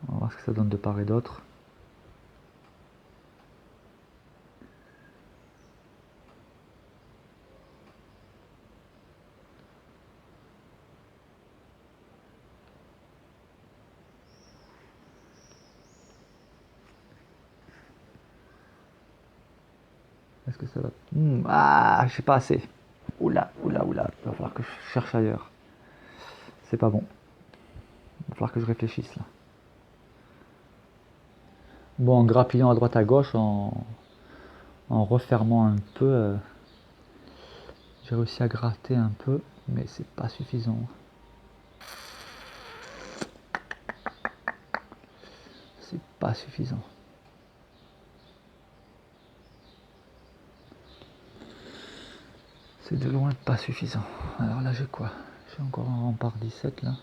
On va voir ce que ça donne de part et d'autre. Est-ce que ça va... Ah, j'ai pas assez. Oula, oula, oula. Il va falloir que je cherche ailleurs. C'est pas bon. Il va falloir que je réfléchisse là. Bon, en grappillant à droite à gauche, en refermant un peu, j'ai réussi à gratter un peu, mais c'est pas suffisant. C'est pas suffisant. C'est de loin pas suffisant. Alors là, j'ai quoi? J'ai encore un rempart 17 là.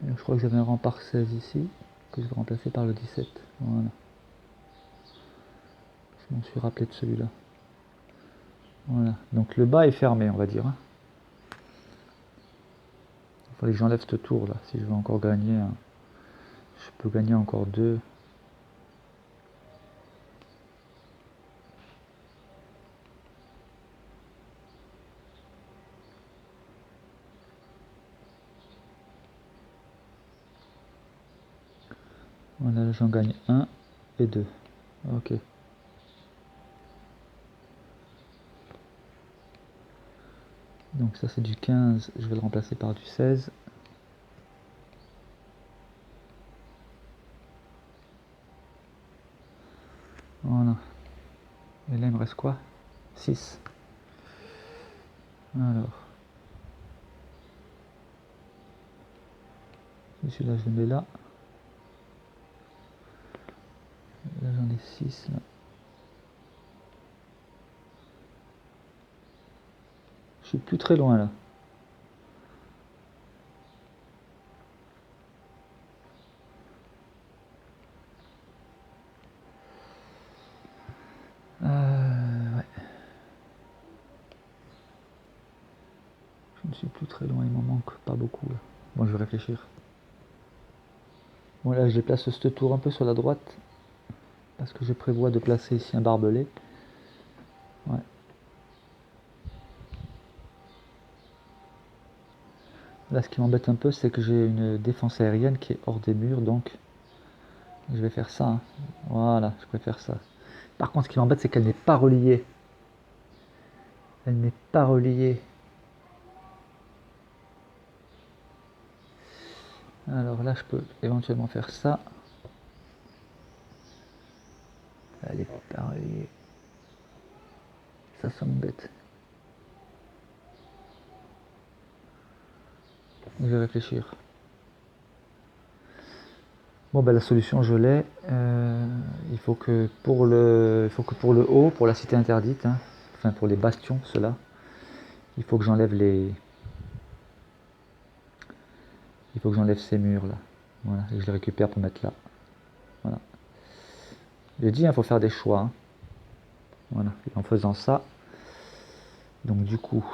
Et je crois que j'avais un rempart 16 ici, que je vais remplacer par le 17. Voilà. Je m'en suis rappelé de celui-là. Voilà. Donc le bas est fermé, on va dire. Il fallait que j'enlève ce tour là, si je veux encore gagner. Je peux gagner encore 2. Voilà, j'en gagne 1 et 2. Ok. Donc ça c'est du 15, je vais le remplacer par du 16. Voilà. Et là il me reste quoi? 6. Alors. Celui-là je le mets là. Là j'en ai 6 là. Je suis plus très loin là. Ouais. Je ne suis plus très loin, il m'en manque pas beaucoup là. Bon, je vais réfléchir. Bon là je déplace ce tour un peu sur la droite. Parce que je prévois de placer ici un barbelé. Ouais. Là ce qui m'embête un peu c'est que j'ai une défense aérienne qui est hors des murs, donc je vais faire ça. Voilà, je préfère ça. Par contre ce qui m'embête c'est qu'elle n'est pas reliée. Elle n'est pas reliée. Alors là je peux éventuellement faire ça. Elle est pas reliée. Ça m'embête. Je vais réfléchir. Bon ben la solution je l'ai. Il faut que pour le haut, pour la cité interdite, enfin pour les bastions, ceux-là, il faut que j'enlève ces murs là. Voilà, et je les récupère pour mettre là. Voilà. J'ai dit, il faut faire des choix. Voilà, et en faisant ça, donc du coup,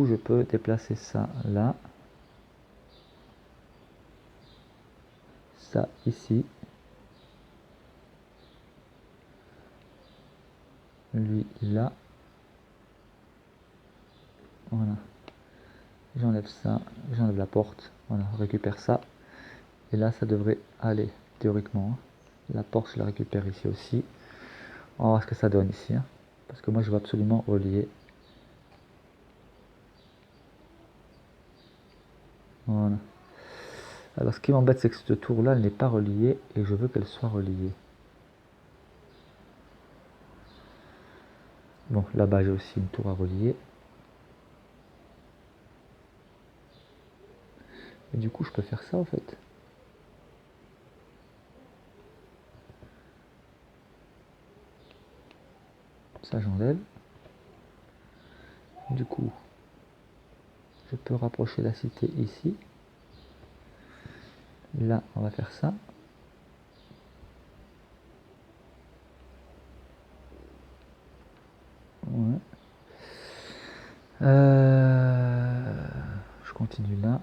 je peux déplacer ça là, ça ici, lui là, voilà. J'enlève ça, j'enlève la porte, voilà, on récupère ça, et là ça devrait aller théoriquement. La porte je la récupère ici aussi. On va voir ce que ça donne ici, hein, parce que moi je veux absolument relier. Voilà. Alors ce qui m'embête c'est que cette tour là elle n'est pas reliée et je veux qu'elle soit reliée. Bon, là-bas j'ai aussi une tour à relier. Et du coup je peux faire ça en fait. Ça j'enlève. Du coup, je peux rapprocher la cité ici. Là, on va faire ça. Ouais. Je continue là.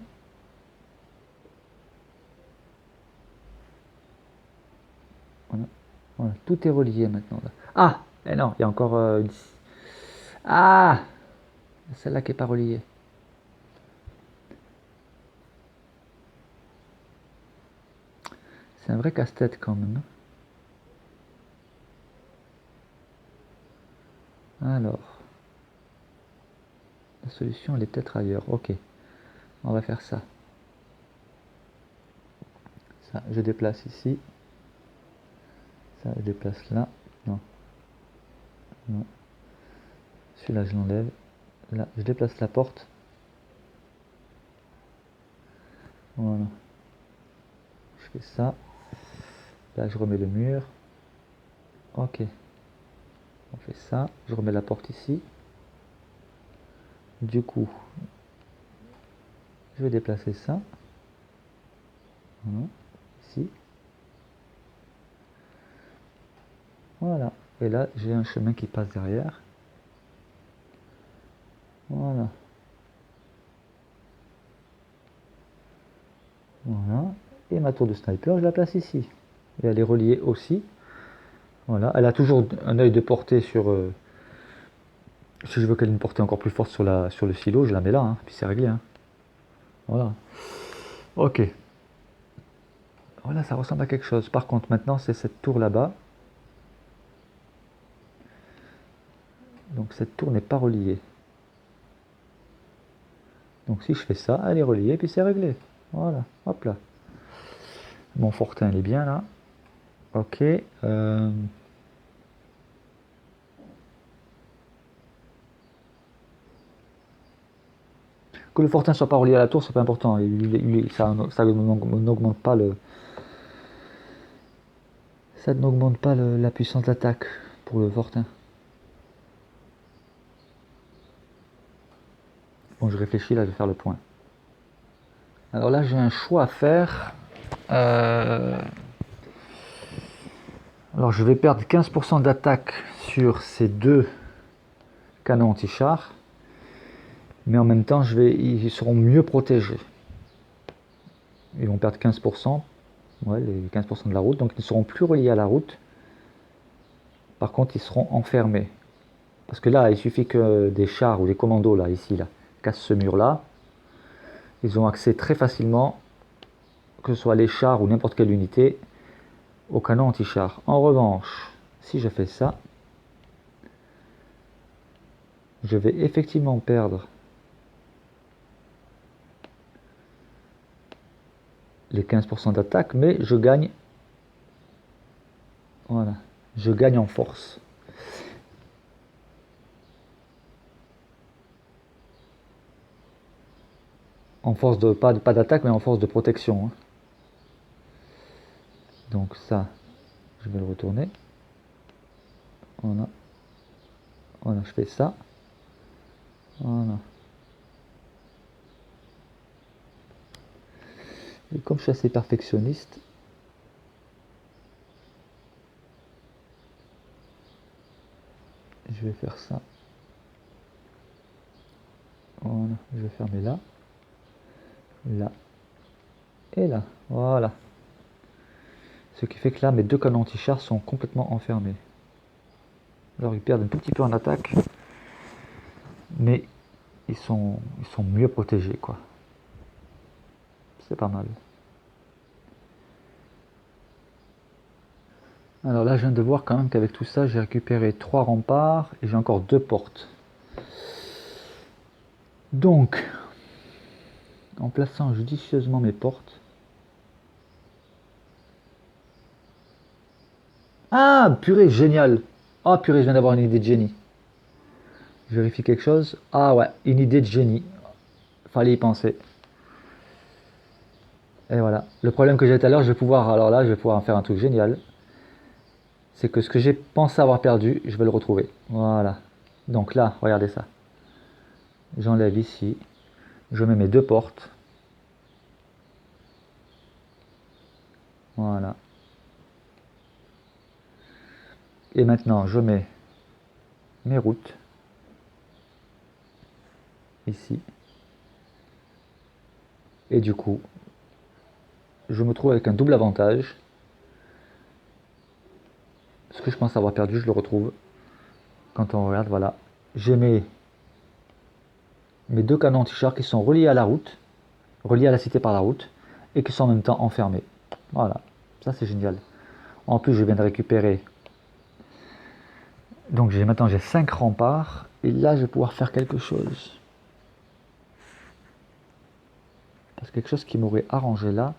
Voilà. Voilà. Tout est relié maintenant. Là. Ah, et non, il y a encore une... Ah, celle-là qui n'est pas reliée. C'est un vrai casse-tête quand même. Alors, la solution elle est peut-être ailleurs. Ok, on va faire ça. Ça, je déplace ici. Ça, je déplace là. Non. Non. Celui-là, je l'enlève. Là, je déplace la porte. Voilà. Je fais ça. Là, je remets le mur. Ok. On fait ça. Je remets la porte ici. Du coup, je vais déplacer ça. Voilà. Ici. Voilà. Et là, j'ai un chemin qui passe derrière. Voilà. Voilà. Et ma tour de sniper, je la place ici. Et elle est reliée aussi. Voilà. Elle a toujours un œil de portée sur... si je veux qu'elle ait une portée encore plus forte sur le silo, je la mets là. Hein, puis c'est réglé. Hein. Voilà. Ok. Voilà, ça ressemble à quelque chose. Par contre, maintenant, c'est cette tour là-bas. Donc cette tour n'est pas reliée. Donc si je fais ça, elle est reliée, puis c'est réglé. Voilà, hop là. Mon fortin, il est bien là. Ok. Que le fortin soit pas relié à la tour, c'est pas important. Ça n'augmente pas la puissance d'attaque pour le fortin. Bon, je réfléchis là, je vais faire le point. Alors là, j'ai un choix à faire. Alors je vais perdre 15% d'attaque sur ces deux canons anti-char. Mais en même temps, ils seront mieux protégés. Ils vont perdre 15%, ouais, les 15% de la route, donc ils ne seront plus reliés à la route. Par contre, ils seront enfermés. Parce que là, il suffit que des chars ou des commandos, là, ici, là, cassent ce mur-là. Ils ont accès très facilement, que ce soit les chars ou n'importe quelle unité, au canon anti-char. En revanche, si je fais ça, je vais effectivement perdre les 15% d'attaque, mais je gagne, voilà, je gagne en force. En force de, pas d'attaque, mais en force de protection. Hein. Donc ça, je vais le retourner. Voilà. Voilà, je fais ça. Voilà. Et comme je suis assez perfectionniste, je vais faire ça. Voilà, je vais fermer là, là et là. Voilà. Ce qui fait que là, mes deux canons anti-char sont complètement enfermés. Alors ils perdent un tout petit peu en attaque, mais ils sont mieux protégés, quoi. C'est pas mal. Alors là, je viens de voir quand même qu'avec tout ça, j'ai récupéré 3 remparts et j'ai encore 2 portes. Donc, en plaçant judicieusement mes portes... Ah, purée, génial! Ah, purée, je viens d'avoir une idée de génie. Je vérifie quelque chose. Ah ouais, une idée de génie. Fallait y penser. Et voilà. Le problème que j'ai tout à l'heure, je vais pouvoir... Alors là, je vais pouvoir en faire un truc génial. C'est que ce que j'ai pensé avoir perdu, je vais le retrouver. Voilà. Donc là, regardez ça. J'enlève ici. Je mets mes 2 portes. Voilà. Et maintenant, je mets mes routes. Ici. Et du coup, je me trouve avec un double avantage. Ce que je pense avoir perdu, je le retrouve. Quand on regarde, voilà. J'ai mes 2 canons anti-char qui sont reliés à la route. Reliés à la cité par la route. Et qui sont en même temps enfermés. Voilà. Ça, c'est génial. En plus, je viens de récupérer. Donc maintenant, j'ai 5 remparts. Et là, je vais pouvoir faire quelque chose. Parce que quelque chose qui m'aurait arrangé là,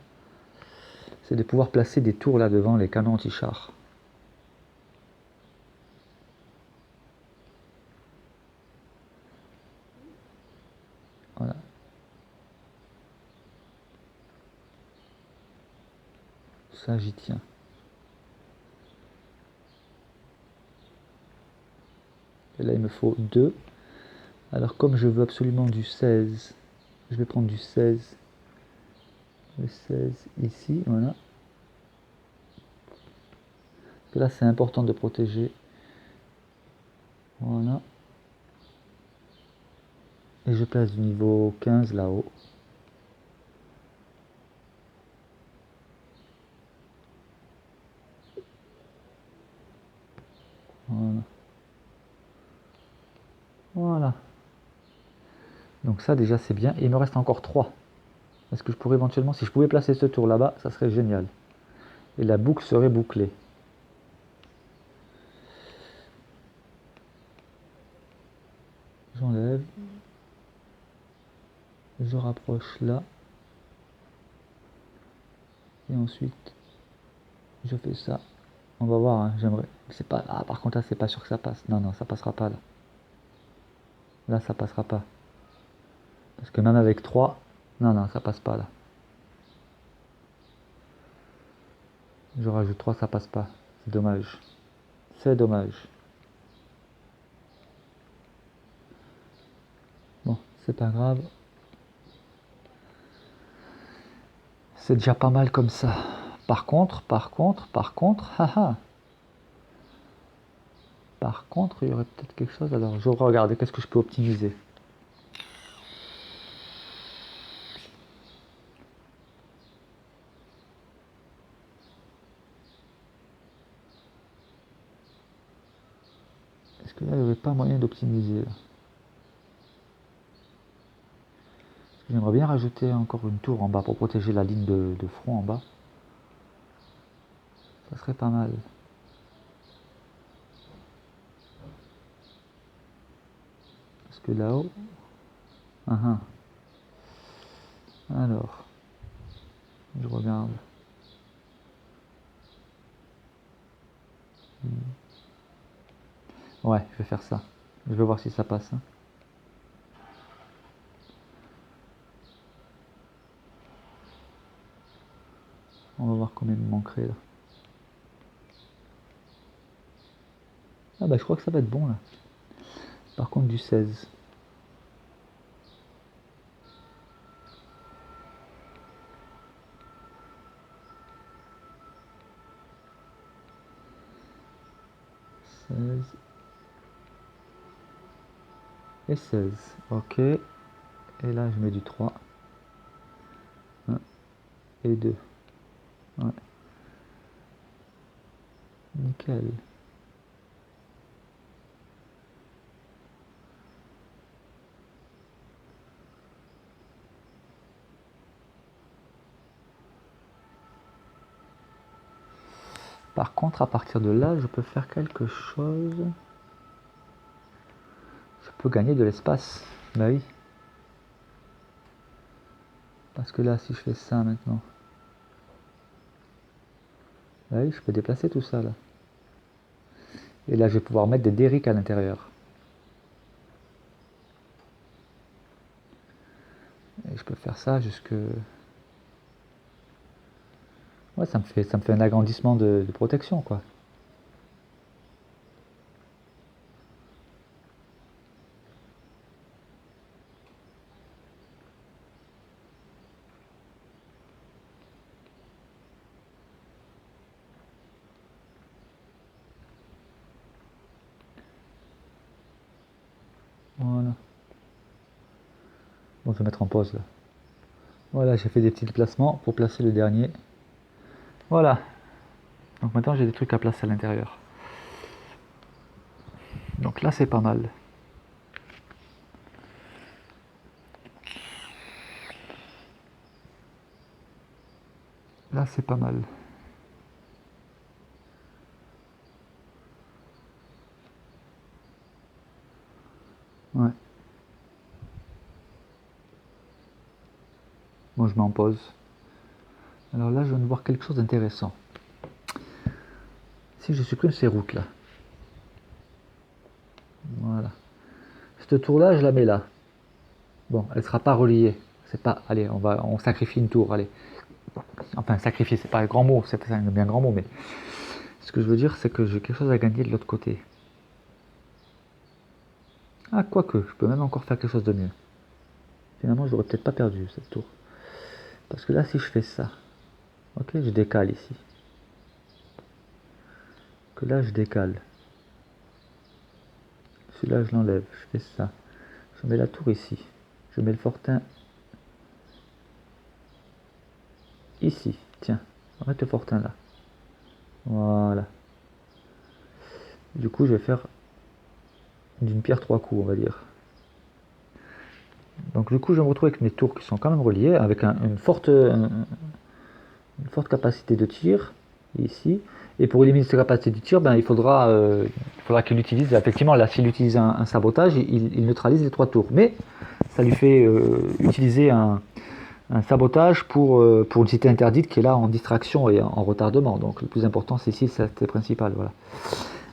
c'est de pouvoir placer des tours là devant les canons anti-char. Voilà. Ça, j'y tiens. Et là, il me faut 2. Alors, comme je veux absolument du 16, je vais prendre du 16. Le 16 ici, voilà. Et là, c'est important de protéger. Voilà. Et je place du niveau 15 là-haut. Voilà. Voilà. Donc ça, déjà, c'est bien. Et il me reste encore 3. Est-ce que je pourrais éventuellement, si je pouvais placer ce tour là-bas, ça serait génial. Et la boucle serait bouclée. J'enlève. Je rapproche là. Et ensuite, je fais ça. On va voir, hein, j'aimerais. C'est pas. Ah, par contre, là, c'est pas sûr que ça passe. Non, non, ça passera pas là. Là, ça passera pas. Parce que même avec 3, non, non, ça passe pas là. Je rajoute 3, ça passe pas. C'est dommage. C'est dommage. Bon, c'est pas grave. C'est déjà pas mal comme ça. Par contre, haha. Par contre, il y aurait peut-être quelque chose. Alors, je vais regarder qu'est-ce que je peux optimiser. Est-ce que là, il n'y aurait pas moyen d'optimiser là? J'aimerais bien rajouter encore une tour en bas pour protéger la ligne de front en bas. Ça serait pas mal. Parce que là-haut... Alors, je regarde. Ouais, je vais faire ça. Je vais voir si ça passe. Hein. On va voir combien il me manquerait là. Ah bah je crois que ça va être bon là. Par contre du 16. 16 et 16. Ok. Et là, je mets du 3. 1 et 2. Ouais. Nickel. Par contre, à partir de là, je peux faire quelque chose. Je peux gagner de l'espace. Bah oui. Parce que là, si je fais ça maintenant, bah oui, je peux déplacer tout ça là. Et là, je vais pouvoir mettre des derricks à l'intérieur. Et je peux faire ça jusque... Ouais, ça me fait un agrandissement de protection, quoi. Voilà. Bon, je vais mettre en pause là. Voilà, j'ai fait des petits déplacements pour placer le dernier. Voilà. Donc maintenant, j'ai des trucs à placer à l'intérieur. Donc là, c'est pas mal. Là, c'est pas mal. Ouais. Bon, je mets en pause. Alors là, je viens de voir quelque chose d'intéressant. Si je supprime ces routes là. Voilà. Cette tour là, je la mets là. Bon, elle sera pas reliée. C'est pas... Allez, on sacrifie une tour, allez. Enfin, sacrifier, c'est pas un grand mot, c'est un bien grand mot, mais... Ce que je veux dire, c'est que j'ai quelque chose à gagner de l'autre côté. Ah, quoique, je peux même encore faire quelque chose de mieux. Finalement, je n'aurais peut-être pas perdu cette tour. Parce que là, si je fais ça, ok, je décale ici. Que là, je décale. Celui-là, je l'enlève. Je fais ça. Je mets la tour ici. Je mets le fortin ici. Tiens, arrête le fortin là. Voilà. Du coup, je vais faire d'une pierre trois coups, on va dire. Donc, du coup, je me retrouve avec mes tours qui sont quand même reliées, avec une forte capacité de tir ici. Et pour éliminer cette capacité de tir, ben, il faudra qu'il utilise, effectivement, là, s'il utilise un sabotage, il neutralise les trois tours. Mais ça lui fait utiliser un sabotage pour une cité interdite qui est là en distraction et en retardement. Donc le plus important, c'est ici, c'est principal. Voilà.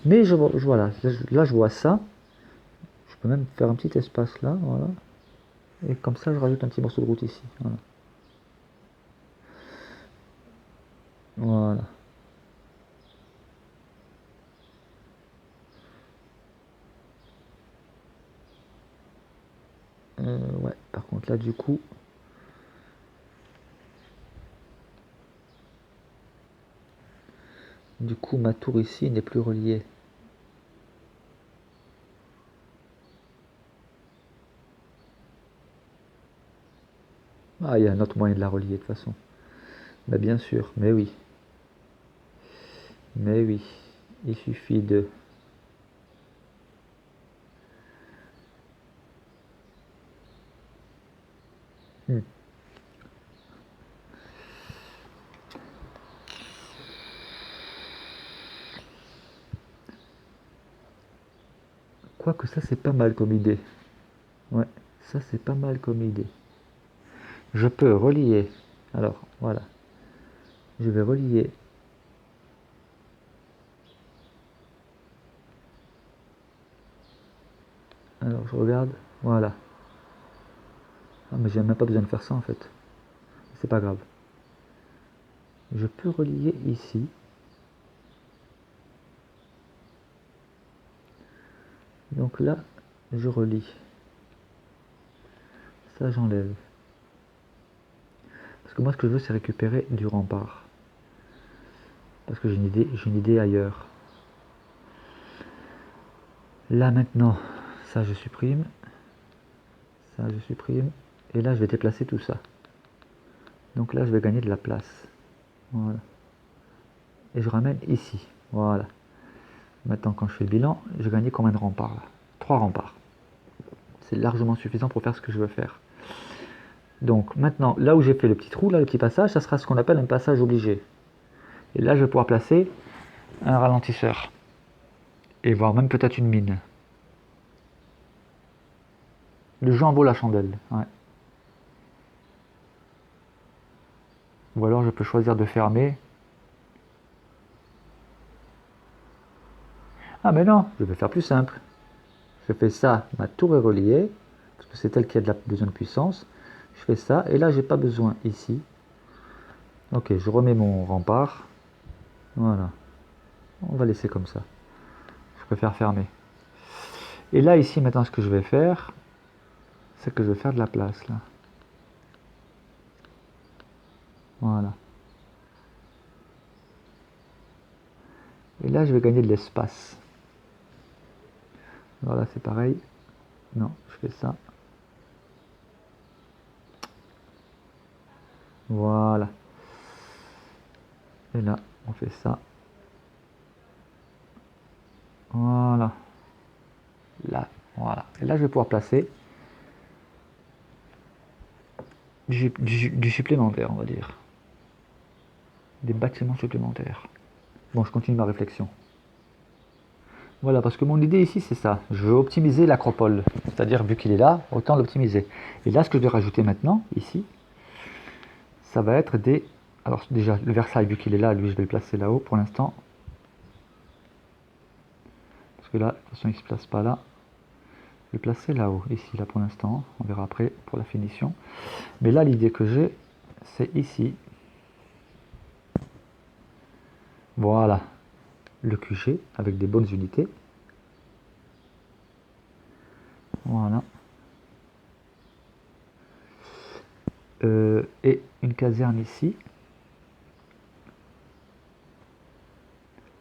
Mais voilà, là, je vois ça. Je peux même faire un petit espace là. Voilà. Et comme ça, je rajoute un petit morceau de route ici. Voilà. Voilà. Ouais, par contre, là, du coup, ma tour ici n'est plus reliée. Ah, il y a un autre moyen de la relier de toute façon. Bah, bien sûr, mais oui. Mais oui. Il suffit de... Hmm. Quoique ça, c'est pas mal comme idée. Ouais, ça, c'est pas mal comme idée. Je peux relier. Alors, voilà. Je vais relier. Alors, je regarde. Voilà. Ah, mais j'ai même pas besoin de faire ça en fait. C'est pas grave. Je peux relier ici. Donc là, je relie. Ça, j'enlève. Parce que moi, ce que je veux, c'est récupérer du rempart. Parce que j'ai une idée ailleurs. Là maintenant, ça je supprime. Ça je supprime. Et là je vais déplacer tout ça. Donc là je vais gagner de la place. Voilà. Et je ramène ici. Voilà. Maintenant quand je fais le bilan, j'ai gagné combien de remparts là? 3 remparts. C'est largement suffisant pour faire ce que je veux faire. Donc maintenant, là où j'ai fait le petit trou, là, le petit passage, ça sera ce qu'on appelle un passage obligé. Et là je vais pouvoir placer un ralentisseur. Et voire même peut-être une mine. Le jeu en vaut la chandelle. Ouais. Ou alors je peux choisir de fermer. Ah mais non, je vais faire plus simple. Je fais ça, ma tour est reliée, parce que c'est elle qui a besoin de puissance. Je fais ça, et là j'ai pas besoin ici. Ok, je remets mon rempart. Voilà. On va laisser comme ça. Je préfère fermer. Et là ici maintenant ce que je vais faire, c'est que je vais faire de la place là. Voilà. Et là je vais gagner de l'espace. Voilà, c'est pareil. Non, je fais ça. Voilà. Et là, on fait ça. Voilà. Là, voilà. Et là, je vais pouvoir placer du supplémentaire, on va dire. Des bâtiments supplémentaires. Bon, je continue ma réflexion. Voilà, parce que mon idée ici, c'est ça. Je veux optimiser l'acropole. C'est-à-dire, vu qu'il est là, autant l'optimiser. Et là, ce que je vais rajouter maintenant, ici, ça va être des... Alors, déjà, le Versailles, vu qu'il est là, lui, je vais le placer là-haut pour l'instant. Parce que là, de toute façon, il ne se place pas là. Je vais placer là-haut, ici, là, pour l'instant. On verra après pour la finition. Mais là, l'idée que j'ai, c'est ici. Voilà. Le QG avec des bonnes unités. Voilà. Et une caserne ici.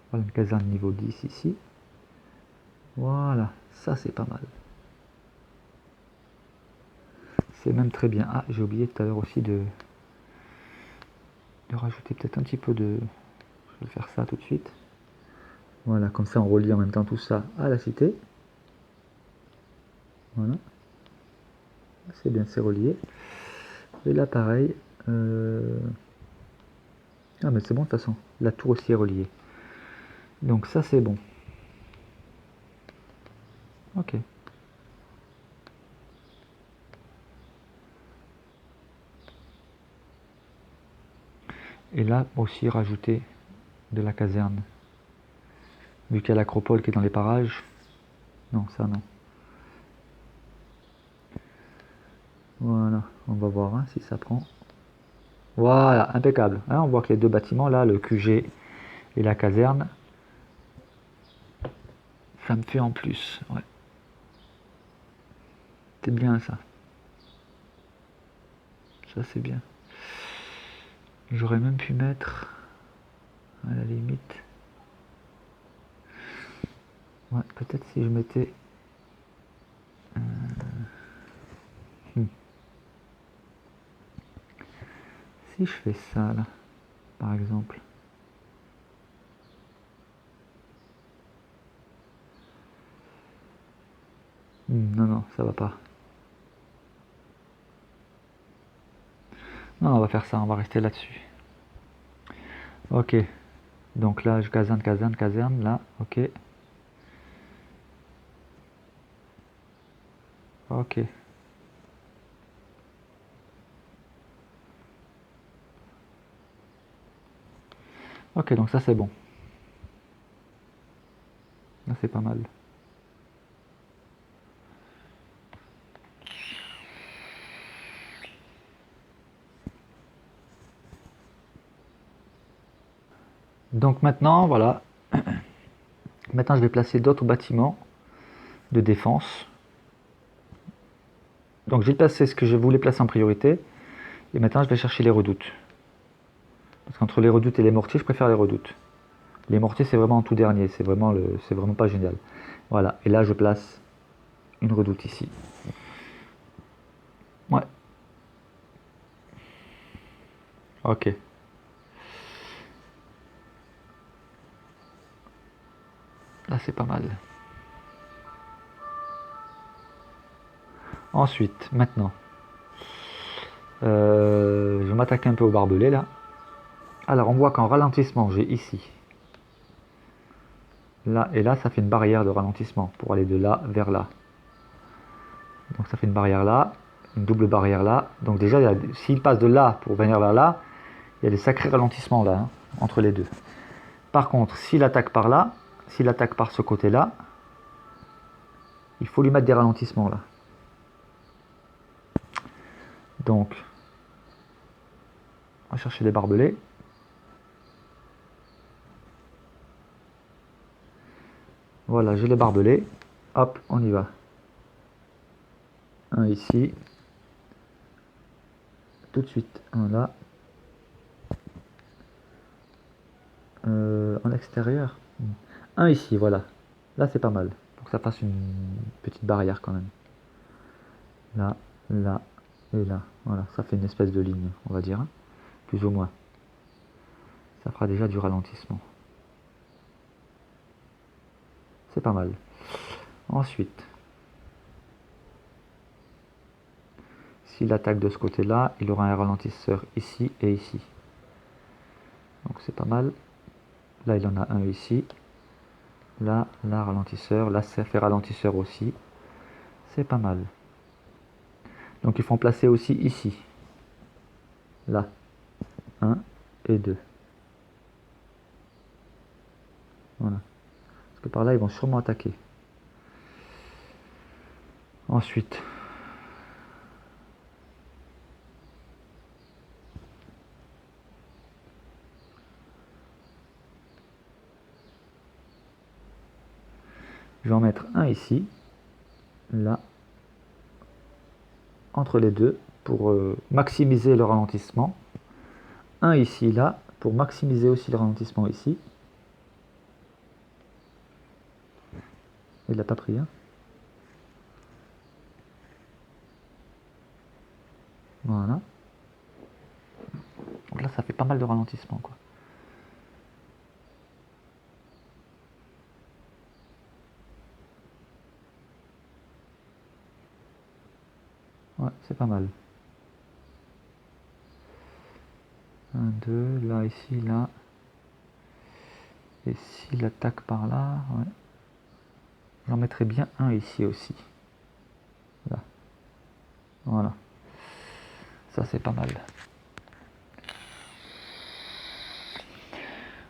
Voilà, une caserne niveau 10 ici. Voilà, ça c'est pas mal. C'est même très bien. Ah, j'ai oublié tout à l'heure aussi de rajouter peut-être un petit peu de... Je vais faire ça tout de suite. Voilà, comme ça on relie en même temps tout ça à la cité. Voilà. C'est bien, c'est relié. Et là pareil. Ah mais c'est bon de toute façon. La tour aussi est reliée. Donc ça c'est bon. Ok. Et là aussi rajouter de la caserne. Vu qu'il y a l'acropole qui est dans les parages. Non, ça non. Voilà, on va voir hein, si ça prend. Voilà, impeccable. Hein, on voit que les deux bâtiments là, le QG et la caserne, ça me fait en plus. Ouais. C'est bien ça. Ça c'est bien. J'aurais même pu mettre à la limite. Ouais, peut-être si je mettais. Si je fais ça là, par exemple. Non, non, ça va pas. Non, on va faire ça, on va rester là-dessus. Ok. Donc là, je caserne, caserne, caserne, là, ok. Ok. Ok, donc ça c'est bon. Là c'est pas mal. Donc maintenant, voilà. Maintenant je vais placer d'autres bâtiments de défense. Donc j'ai placé ce que je voulais placer en priorité. Et maintenant je vais chercher les redoutes. Parce qu'entre les redoutes et les mortiers, je préfère les redoutes. Les mortiers c'est vraiment en tout dernier, c'est vraiment pas génial. Voilà, et là je place une redoute ici. Ouais. Ok. Là c'est pas mal. Ensuite, maintenant, je vais m'attaquer un peu au barbelé là. Alors on voit qu'en ralentissement, j'ai ici, là et là, ça fait une barrière de ralentissement pour aller de là vers là. Donc ça fait une barrière là, une double barrière là. Donc déjà, s'il passe de là pour venir vers là, il y a des sacrés ralentissements là, hein, entre les deux. Par contre, s'il attaque par là, s'il attaque par ce côté-là, il faut lui mettre des ralentissements là. Donc, on va chercher des barbelés. Voilà, j'ai les barbelés. Hop, on y va. Un ici. Tout de suite, un là. En extérieur. Un ici, voilà. Là, c'est pas mal. Pour que ça fasse une petite barrière quand même. Là, là et là. Voilà, ça fait une espèce de ligne, on va dire. Hein. Plus ou moins. Ça fera déjà du ralentissement. C'est pas mal. Ensuite, s'il attaque de ce côté-là, il aura un ralentisseur ici et ici. Donc c'est pas mal. Là, il en a un ici. Là, ralentisseur. Là, ça fait ralentisseur aussi. C'est pas mal. Donc, il faut en placer aussi ici. Là. 1 et 2. Voilà. Parce que par là, ils vont sûrement attaquer. Ensuite, je vais en mettre un ici. Là. Entre les deux. Pour maximiser le ralentissement. Un ici, là. Pour maximiser aussi le ralentissement ici. Il l'a pas pris, hein. Voilà. Donc là, ça fait pas mal de ralentissement, quoi. Ouais, c'est pas mal. 1, 2, là, ici, là. Et s'il attaque par là, ouais. J'en mettrai bien un ici aussi. Là. Voilà. Ça, c'est pas mal.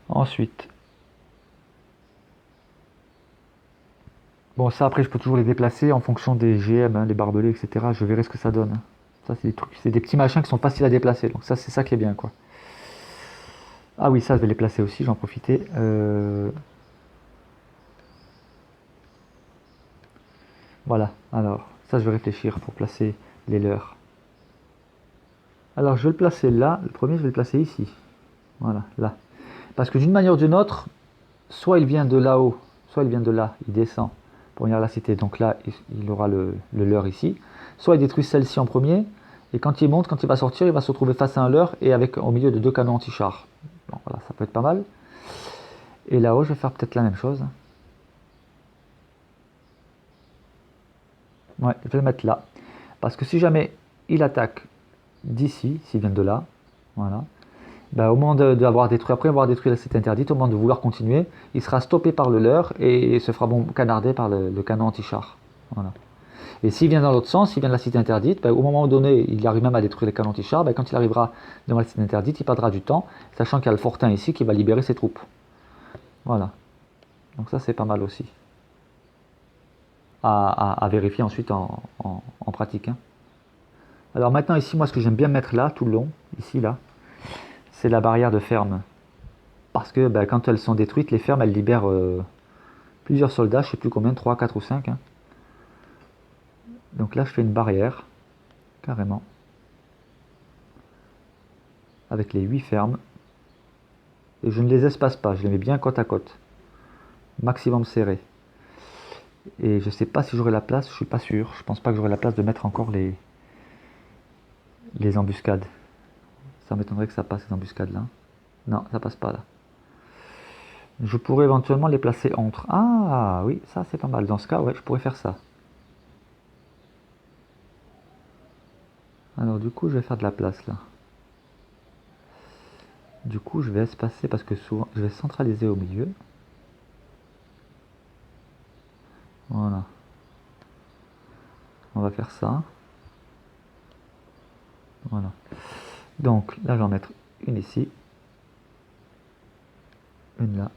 Ensuite. Bon, ça, après, je peux toujours les déplacer en fonction des GM, hein, les barbelés, etc. Je verrai ce que ça donne. Hein. Ça, c'est des trucs, c'est des petits machins qui sont faciles à déplacer. Donc ça, c'est ça qui est bien, quoi. Ah oui, ça, je vais les placer aussi, j'en profiter. Voilà, alors, ça, je vais réfléchir pour placer les leurs. Alors, je vais le placer là. Le premier, je vais le placer ici. Voilà, là. Parce que d'une manière ou d'une autre, soit il vient de là-haut, soit il vient de là, il descend pour venir à la cité. Donc là, il aura le leurre ici. Soit il détruit celle-ci en premier, et quand il monte, quand il va sortir, il va se retrouver face à un leurre et avec au milieu de deux canons anti-char. Donc voilà, ça peut être pas mal. Et là-haut, je vais faire peut-être la même chose. Ouais, je vais le mettre là. Parce que si jamais il attaque d'ici, s'il vient de là, voilà, bah, au moment d'avoir détruit, après avoir détruit la cité interdite, au moment de vouloir continuer, il sera stoppé par le leurre et se fera canarder par le canon anti-char. Voilà. Et s'il vient dans l'autre sens, s'il vient de la cité interdite, bah, au moment donné, il arrive même à détruire les canons anti-char, bah, quand il arrivera devant la cité interdite, il perdra du temps, sachant qu'il y a le fortin ici qui va libérer ses troupes. Voilà. Donc ça, c'est pas mal aussi. À vérifier ensuite en pratique. Hein. Alors maintenant, ici, moi, ce que j'aime bien mettre là, tout le long, ici, là, c'est la barrière de ferme. Parce que bah, quand elles sont détruites, les fermes, elles libèrent plusieurs soldats, je sais plus combien, 3, 4 ou 5. Hein. Donc là, je fais une barrière, carrément, avec les 8 fermes. Et je ne les espace pas, je les mets bien côte à côte. Maximum serré. Et je sais pas si j'aurai la place, je suis pas sûr. Je pense pas que j'aurai la place de mettre encore les embuscades. Ça m'étonnerait que ça passe, ces embuscades là. Non, ça passe pas là. Je pourrais éventuellement les placer entre. Ah oui, ça c'est pas mal. Dans ce cas, ouais, je pourrais faire ça. Alors du coup, je vais faire de la place là. Du coup, je vais espacer parce que souvent, je vais centraliser au milieu. Voilà. On va faire ça. Voilà. Donc là, je vais en mettre une ici. Une là.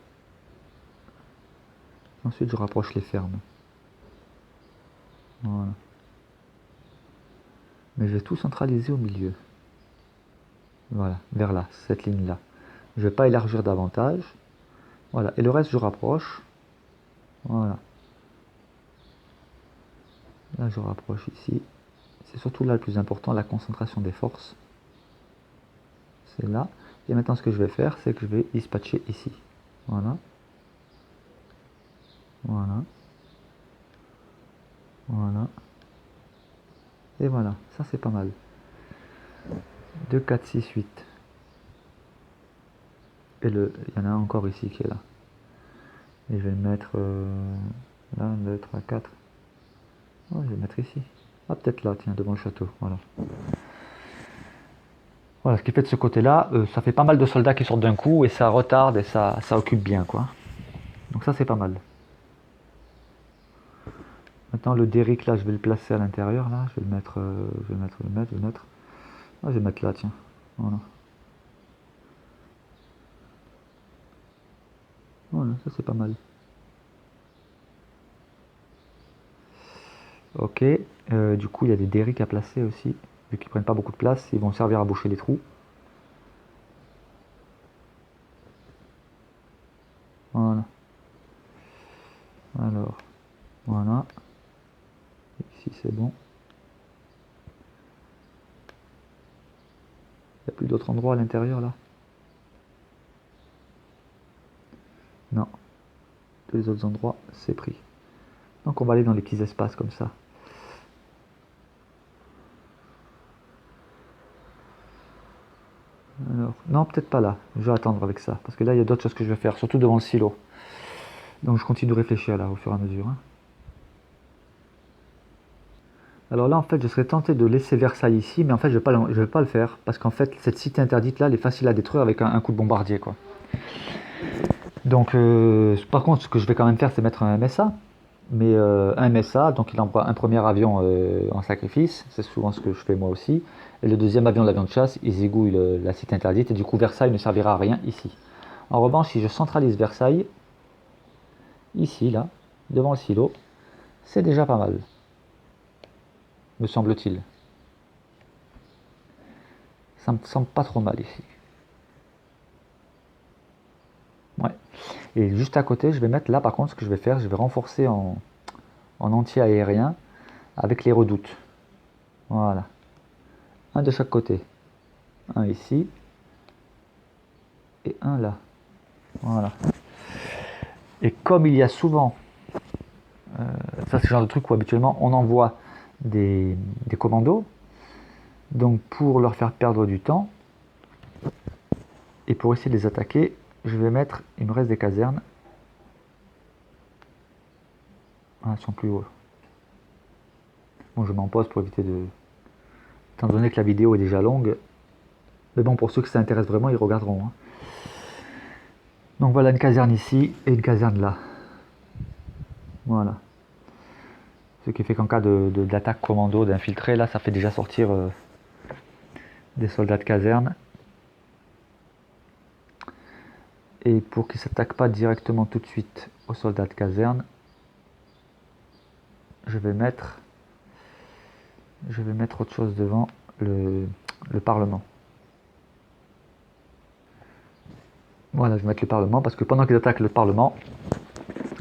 Ensuite, je rapproche les fermes. Voilà. Mais je vais tout centraliser au milieu. Voilà, vers là, cette ligne-là. Je ne vais pas élargir davantage. Voilà, et le reste, je rapproche. Voilà. Là, je rapproche ici. C'est surtout là le plus important, la concentration des forces. C'est là. Et maintenant, ce que je vais faire, c'est que je vais dispatcher ici. Voilà. Voilà. Voilà. Et voilà, ça c'est pas mal. 2, 4, 6, 8. Et il y en a un encore ici qui est là. Et je vais le mettre là, 1, 2, 3, 4. Oh, je vais le mettre ici. Ah, peut-être là, tiens, devant le château. Voilà. Voilà, ce qui fait de ce côté-là, ça fait pas mal de soldats qui sortent d'un coup et ça retarde et ça occupe bien, quoi. Donc ça, c'est pas mal. Maintenant, le Derrick, là, je vais le placer à l'intérieur, là. Je vais le mettre, je vais le mettre, je vais le mettre, je vais le mettre. Ah, je vais le mettre là, tiens. Voilà. Voilà, ça c'est pas mal. Ok, du coup, il y a des Derrick à placer aussi. Vu qu'ils prennent pas beaucoup de place, ils vont servir à boucher les trous. Voilà. Alors, voilà. Ici, c'est bon. Il n'y a plus d'autres endroits à l'intérieur, là? Non. Tous les autres endroits, c'est pris. Donc, on va aller dans les petits espaces comme ça. Alors, non, peut-être pas là. Je vais attendre avec ça. Parce que là, il y a d'autres choses que je vais faire, surtout devant le silo. Donc, je continue de réfléchir là, au fur et à mesure, hein. Alors là, en fait, je serais tenté de laisser Versailles ici, mais en fait, je vais pas le faire. Parce qu'en fait, cette cité interdite là, elle est facile à détruire avec un coup de bombardier, quoi. Donc, par contre, ce que je vais quand même faire, c'est mettre un MSA. Mais un MSA, donc il envoie un premier avion en sacrifice, c'est souvent ce que je fais moi aussi. Et le deuxième avion, l'avion de chasse, ils égouillent la cité interdite, et du coup Versailles ne servira à rien ici. En revanche, si je centralise Versailles, ici, là, devant le silo, c'est déjà pas mal, me semble-t-il. Ça me semble pas trop mal ici. Ouais. Et juste à côté, je vais mettre là, par contre, ce que je vais faire, je vais renforcer en anti-aérien avec les redoutes. Voilà. Un de chaque côté. Un ici. Et un là. Voilà. Et comme il y a souvent, ça c'est le genre de truc où habituellement on envoie des commandos, donc pour leur faire perdre du temps, et pour essayer de les attaquer, je vais mettre, il me reste des casernes. Ah, elles sont plus hauts. Bon, je m'en pose pour éviter de... Étant donné que la vidéo est déjà longue, mais bon, pour ceux que ça intéresse vraiment, ils regarderont, hein. Donc voilà une caserne ici et une caserne là. Voilà. Ce qui fait qu'en cas d'attaque commando, d'infiltré, là ça fait déjà sortir des soldats de caserne. Et pour qu'ils ne s'attaquent pas directement tout de suite aux soldats de caserne, je vais mettre autre chose devant le Parlement. Voilà, je vais mettre le Parlement parce que pendant qu'ils attaquent le Parlement,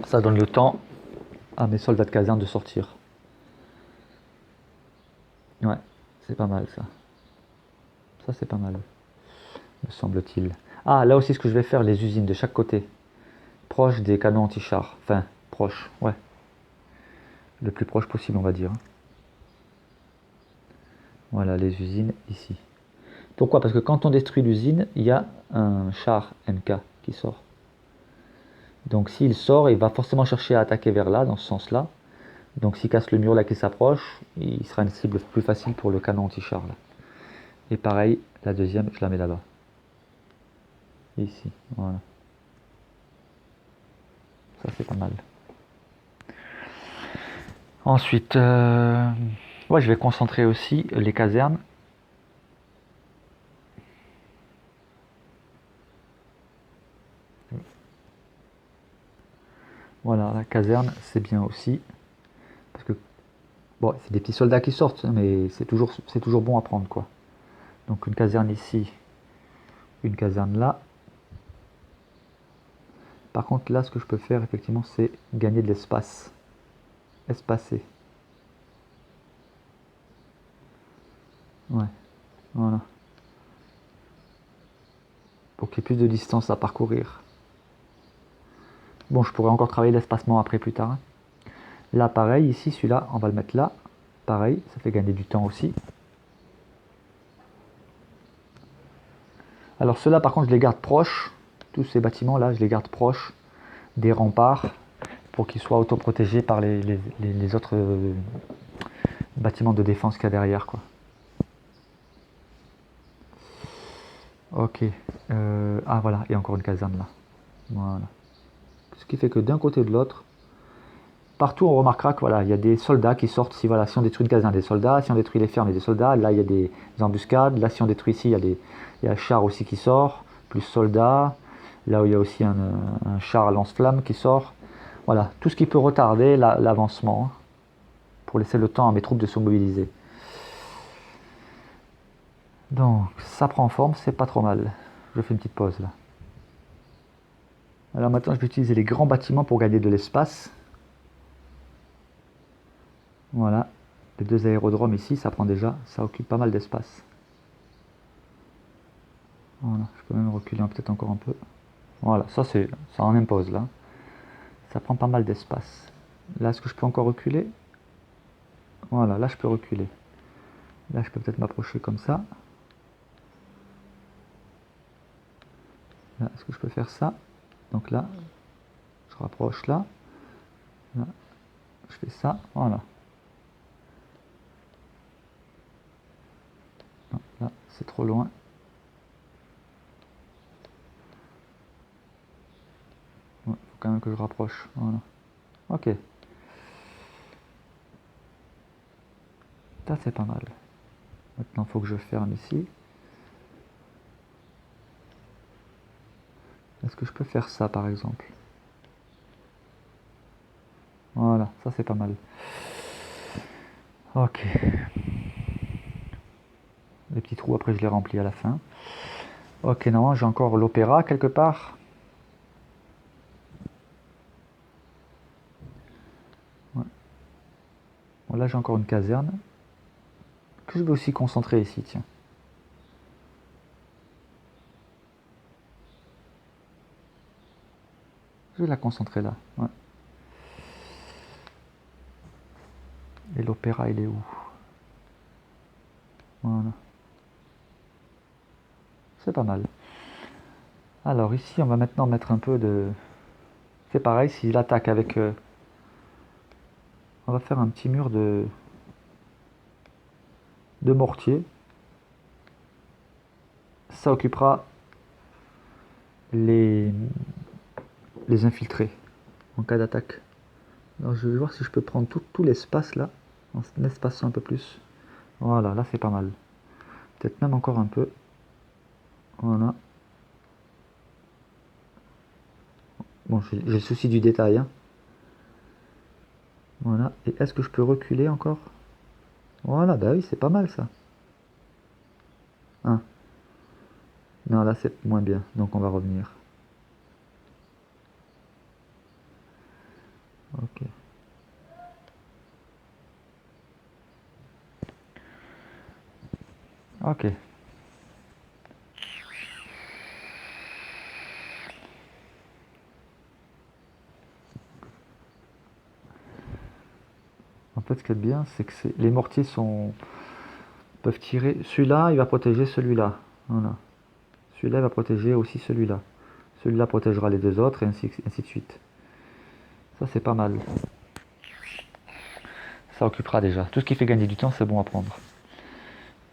ça donne le temps à mes soldats de caserne de sortir. Ouais, c'est pas mal ça. Ça c'est pas mal, me semble-t-il. Ah, là aussi ce que je vais faire, les usines de chaque côté, proche des canons anti-chars. Enfin, proche, ouais. le plus proche possible, on va dire. Voilà, les usines ici. Pourquoi? Parce que quand on détruit l'usine, il y a un char MK qui sort. Donc s'il sort, il va forcément chercher à attaquer vers là, dans ce sens-là. Donc s'il casse le mur là qui s'approche, il sera une cible plus facile pour le canon anti-char là. Et pareil, la deuxième, je la mets là-bas. Ici, voilà. Ça c'est pas mal. Ensuite, ouais, je vais concentrer aussi les casernes. Voilà, la caserne, c'est bien aussi. Parce que, bon, c'est des petits soldats qui sortent, mais c'est toujours bon à prendre, quoi. Donc une caserne ici, une caserne là. Par contre, là, ce que je peux faire, effectivement, c'est gagner de l'espace. Espacer. Ouais, voilà. Pour qu'il y ait plus de distance à parcourir. Bon, je pourrais encore travailler l'espacement après plus tard. Là, pareil, ici, celui-là, on va le mettre là. Pareil, ça fait gagner du temps aussi. Alors ceux-là, par contre, je les garde proches. Tous ces bâtiments-là, je les garde proches des remparts pour qu'ils soient autoprotégés par les autres bâtiments de défense qu'il y a derrière, quoi. Ok. Ah voilà, il y a encore une caserne là. Voilà. Ce qui fait que d'un côté ou de l'autre, partout on remarquera que voilà, il y a des soldats qui sortent. Si voilà, si on détruit une caserne, des soldats. Si on détruit les fermes, il y a des soldats. Là, il y a des embuscades. Là, si on détruit ici, il y a un char aussi qui sort, plus soldats. Là où il y a aussi un char à lance-flamme qui sort. Voilà, tout ce qui peut retarder l'avancement pour laisser le temps à mes troupes de se mobiliser. Donc, ça prend forme, c'est pas trop mal. Je fais une petite pause là. Alors maintenant, je vais utiliser les grands bâtiments pour gagner de l'espace. Voilà, les deux aérodromes ici, ça prend déjà, ça occupe pas mal d'espace. Voilà, je peux même reculer peut-être encore un peu. Voilà, ça en impose là. Ça prend pas mal d'espace. Là, est-ce que je peux encore reculer? Voilà, là je peux reculer. Là, je peux peut-être m'approcher comme ça. Là, est-ce que je peux faire ça? Donc là, je rapproche là. Là, je fais ça. Voilà. Non, là, c'est trop loin. Il faut quand même que je rapproche. Voilà. Ok. Ça, c'est pas mal. Maintenant, il faut que je ferme ici. Est-ce que je peux faire ça, par exemple? Voilà, ça c'est pas mal. Ok. Les petits trous, après je les remplis à la fin. Ok, non, j'ai encore l'opéra quelque part. Ouais. Bon, là j'ai encore une caserne. Que je vais aussi concentrer ici, tiens. Je vais la concentrer là. Ouais. Et l'opéra, il est où? Voilà. C'est pas mal. Alors ici, on va maintenant mettre un peu de... C'est pareil, s'il attaque avec... On va faire un petit mur de mortier. Ça occupera les infiltrés en cas d'attaque. Alors je vais voir si je peux prendre tout l'espace là, en espaçant un peu plus. Voilà, là c'est pas mal. Peut-être même encore un peu. Voilà. Bon, j'ai le souci du détail, hein. Voilà. Et est-ce que je peux reculer encore? Voilà, bah oui, c'est pas mal ça. Hein. Non, là c'est moins bien, donc on va revenir. Ok. Ok. fait, ce qui est bien, c'est que les mortiers peuvent tirer. Celui-là, il va protéger celui-là. Voilà. Celui-là va protéger aussi celui-là. Celui-là protégera les deux autres, et ainsi de suite. Ça, c'est pas mal. Ça occupera déjà. Tout ce qui fait gagner du temps, c'est bon à prendre.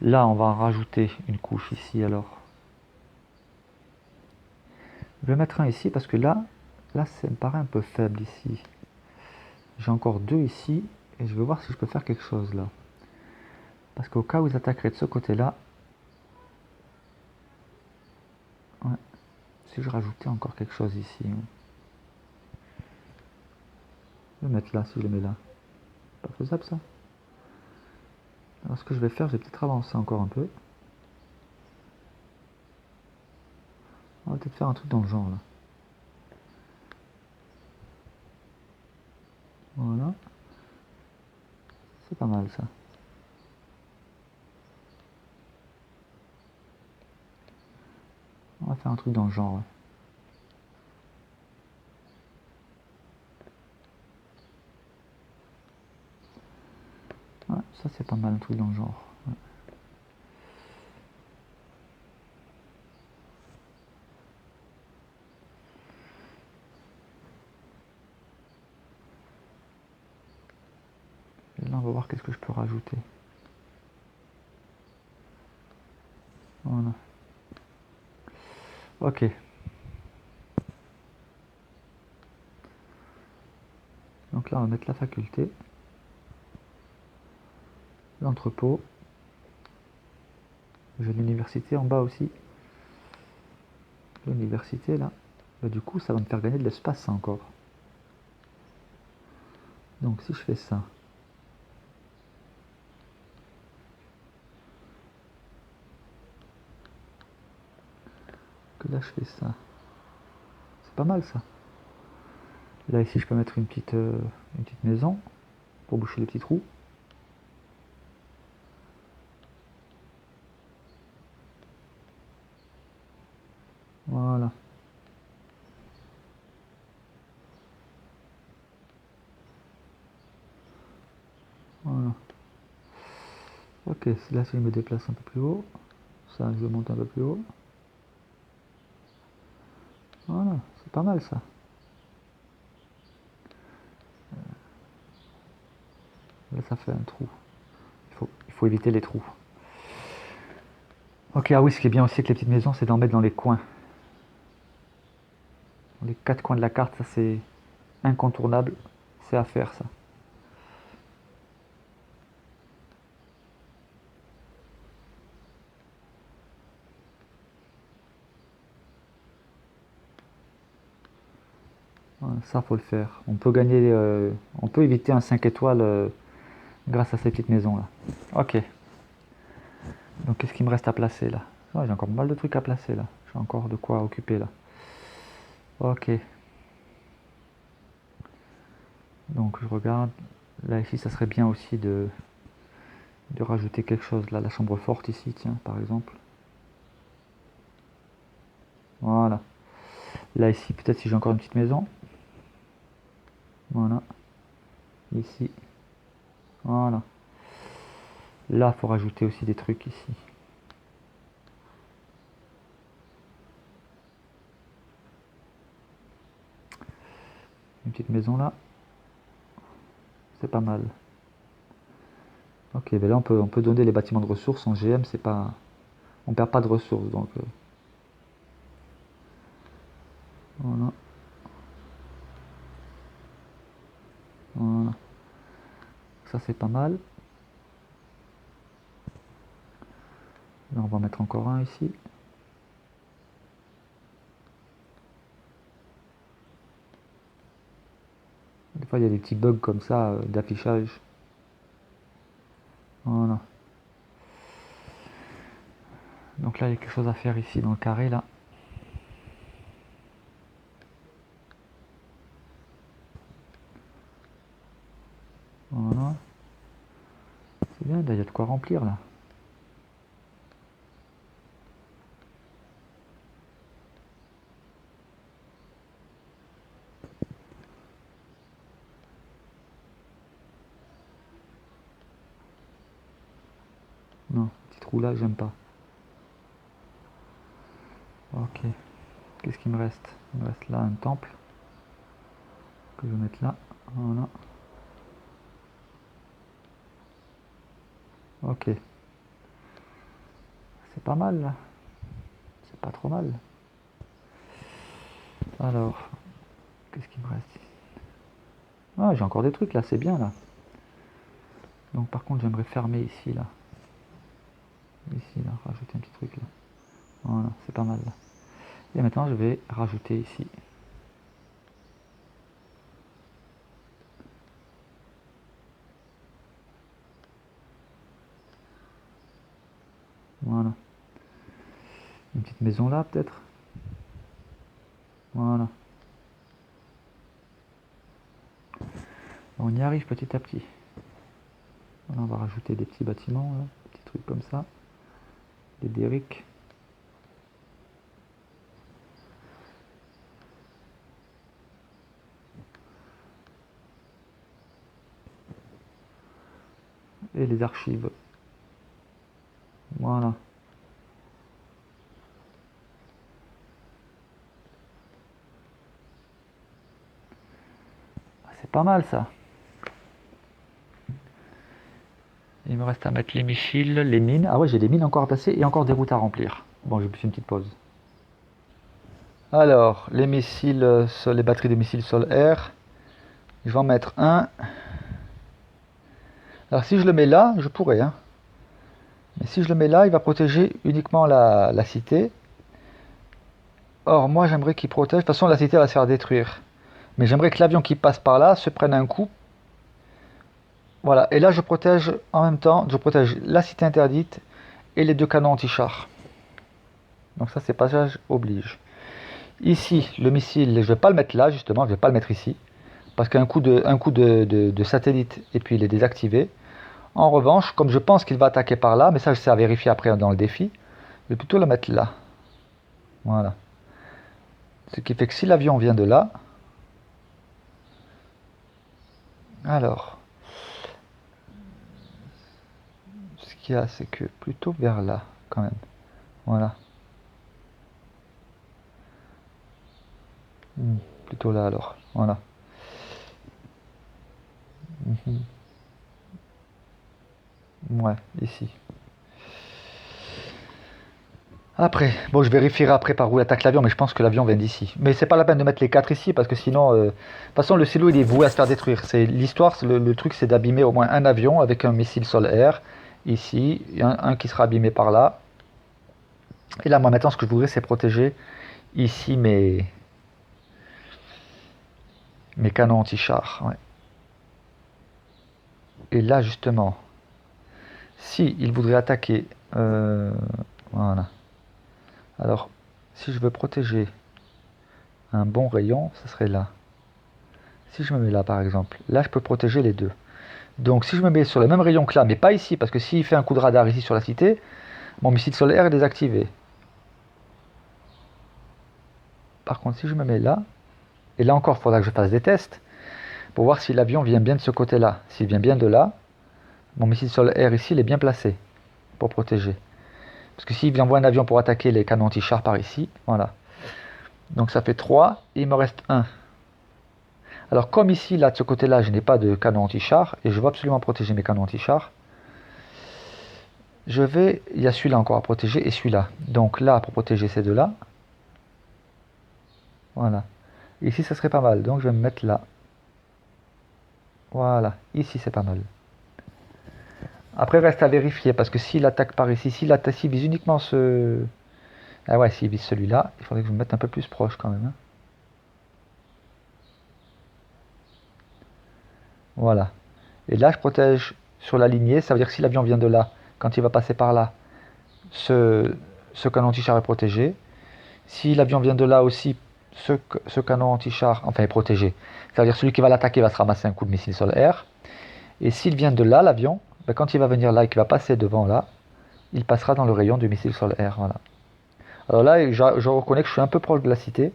Là, on va en rajouter une couche ici, alors. Je vais mettre un ici, parce que là, ça me paraît un peu faible ici. J'ai encore deux ici, et je vais voir si je peux faire quelque chose là. Parce qu'au cas où ils attaqueraient de ce côté-là, ouais, si je rajoutais encore quelque chose ici, je vais mettre là, si je le mets là. Pas faisable ça. Alors ce que je vais faire, je vais peut-être avancer encore un peu. On va peut-être faire un truc dans le genre là. Voilà. C'est pas mal ça. On va faire un truc dans le genre. Ouais. Ouais, ça c'est pas mal un truc dans le genre. Ouais. Et là on va voir qu'est-ce que je peux rajouter. Voilà. Ok. Donc là on va mettre la faculté. L'entrepôt. J'ai l'université en bas aussi. L'université là. Et du coup ça va me faire gagner de l'espace ça encore. Donc si je fais ça. Que là je fais ça. C'est pas mal ça. Là ici je peux mettre une petite maison pour boucher les petits trous. Voilà. Voilà. Ok, là si je me déplace un peu plus haut, ça je monte un peu plus haut. Voilà, c'est pas mal ça. Là ça fait un trou. Il faut éviter les trous. Ok, ah oui, ce qui est bien aussi avec les petites maisons, c'est d'en mettre dans les coins. Dans les quatre coins de la carte, ça c'est incontournable. C'est à faire ça. Voilà, ça faut le faire. On peut gagner, on peut éviter un 5 étoiles grâce à ces petites maisons là. Ok. Donc qu'est-ce qu'il me reste à placer là? J'ai encore mal de trucs à placer là. J'ai encore de quoi occuper là. Ok. Donc je regarde. Là ici ça serait bien aussi de rajouter quelque chose là. La chambre forte ici, tiens, par exemple. Voilà. Là ici peut-être si j'ai encore une petite maison. Voilà. Ici. Voilà. Là faut rajouter aussi des trucs ici. Une petite maison là. C'est pas mal. Ok, mais là on peut donner les bâtiments de ressources en GM, c'est pas. On perd pas de ressources donc. Voilà. Voilà. Ça c'est pas mal. Là on va en mettre encore un ici. Des fois il y a des petits bugs comme ça d'affichage. Voilà. Donc là il y a quelque chose à faire ici dans le carré là. Voilà. C'est bien, il y a de quoi remplir là. petit trou là, j'aime pas. Ok. Qu'est-ce qu'il me reste? Il me reste là un temple. Que je vais mettre là. Voilà. Ok. C'est pas mal là. C'est pas trop mal. Alors, qu'est-ce qu'il me reste? Ah, j'ai encore des trucs là, c'est bien là. Donc par contre, j'aimerais fermer ici là. Ici là, rajouter un petit truc là. Voilà, c'est pas mal là. Et maintenant, je vais rajouter ici. Voilà. Une petite maison là peut-être. Voilà. On y arrive petit à petit. Voilà, on va rajouter des petits bâtiments, là, des petits trucs comme ça. Des derricks. Et les archives. Voilà. C'est pas mal ça. Il me reste à mettre les missiles, les mines. Ah ouais, j'ai des mines encore à passer et encore des routes à remplir. Bon, je me fais une petite pause. Alors, les missiles, les batteries de missiles sol-air. Je vais en mettre un. Alors si je le mets là, je pourrais. Hein. Mais si je le mets là, il va protéger uniquement la cité. Or, moi, j'aimerais qu'il protège. De toute façon, la cité va se faire détruire. Mais j'aimerais que l'avion qui passe par là se prenne un coup. Voilà. Et là, je protège en même temps. Je protège la cité interdite et les deux canons anti-char. Donc ça, c'est passage oblige. Ici, le missile, je ne vais pas le mettre là, justement. Je ne vais pas le mettre ici. Parce qu'un coup de satellite et puis il est désactivé. En revanche, comme je pense qu'il va attaquer par là, mais ça, c'est à vérifier après dans le défi, je vais plutôt le mettre là. Voilà. Ce qui fait que si l'avion vient de là, alors, ce qu'il y a, c'est que plutôt vers là, quand même. Voilà. Plutôt là, alors. Voilà. Ouais, ici. Après, bon, je vérifierai après par où attaque l'avion, mais je pense que l'avion vient d'ici. Mais c'est pas la peine de mettre les 4 ici, parce que sinon, de toute façon, le silo, il est voué à se faire détruire. C'est l'histoire, le truc, c'est d'abîmer au moins un avion avec un missile sol-air, ici, un qui sera abîmé par là. Et là, moi, maintenant, ce que je voudrais, c'est protéger ici mes canons anti-char. Ouais. Et là, justement, si il voudrait attaquer, voilà. Alors, si je veux protéger un bon rayon, ce serait là. Si je me mets là, par exemple, là, je peux protéger les deux. Donc, si je me mets sur le même rayon que là, mais pas ici, parce que s'il fait un coup de radar ici sur la cité, mon missile solaire est désactivé. Par contre, si je me mets là, et là encore, il faudra que je fasse des tests pour voir si l'avion vient bien de ce côté-là. S'il vient bien de là, mon missile solaire ici, il est bien placé pour protéger. Parce que s'il envoie un avion pour attaquer les canons anti-char par ici, voilà. Donc ça fait 3, et il me reste 1. Alors comme ici, là, de ce côté-là, je n'ai pas de canon anti-char, et je veux absolument protéger mes canons anti-char, il y a celui-là encore à protéger, et celui-là. Donc là, pour protéger ces deux-là, voilà. Ici, ça serait pas mal, donc je vais me mettre là. Voilà, ici c'est pas mal. Après, reste à vérifier, parce que s'il attaque par ici, s'il vise uniquement ce... Ah ouais, s'il vise celui-là, il faudrait que je me mette un peu plus proche quand même. Hein. Voilà. Et là, je protège sur la lignée, ça veut dire que si l'avion vient de là, quand il va passer par là, ce canon anti-char est protégé. Si l'avion vient de là aussi, ce canon anti-char, enfin, est protégé. Ça veut dire que celui qui va l'attaquer va se ramasser un coup de missile sol-air. Et s'il vient de là, l'avion, ben, quand il va venir là et qu'il va passer devant là, il passera dans le rayon du missile sol-air. Voilà. Alors là, je reconnais que je suis un peu proche de la cité.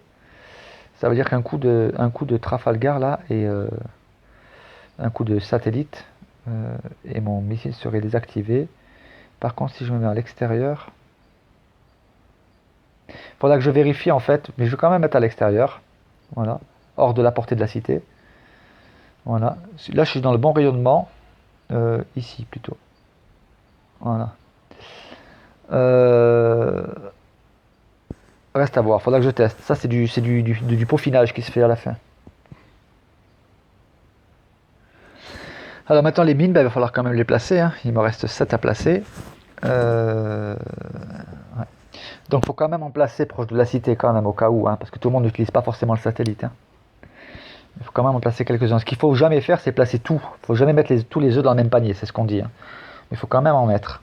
Ça veut dire qu'un coup de Trafalgar là et un coup de satellite et mon missile serait désactivé Par contre, si je me mets à l'extérieur, il faudra que je vérifie en fait, mais je vais quand même mettre à l'extérieur. Voilà, hors de la portée de la cité. Voilà, là je suis dans le bon rayonnement, ici plutôt. Voilà. Euh, Reste à voir, faudra que je teste. Ça, c'est du peaufinage qui se fait à la fin. Alors maintenant, les mines, ben, il va falloir quand même les placer, hein. Il me reste 7 à placer. Ouais. Donc, il faut quand même en placer proche de la cité, quand même, au cas où, hein, parce que tout le monde n'utilise pas forcément le satellite, hein. Il faut quand même en placer quelques-uns. Ce qu'il faut jamais faire, c'est placer tout. Il faut jamais mettre tous les œufs dans le même panier, c'est ce qu'on dit, hein. Il faut quand même en mettre.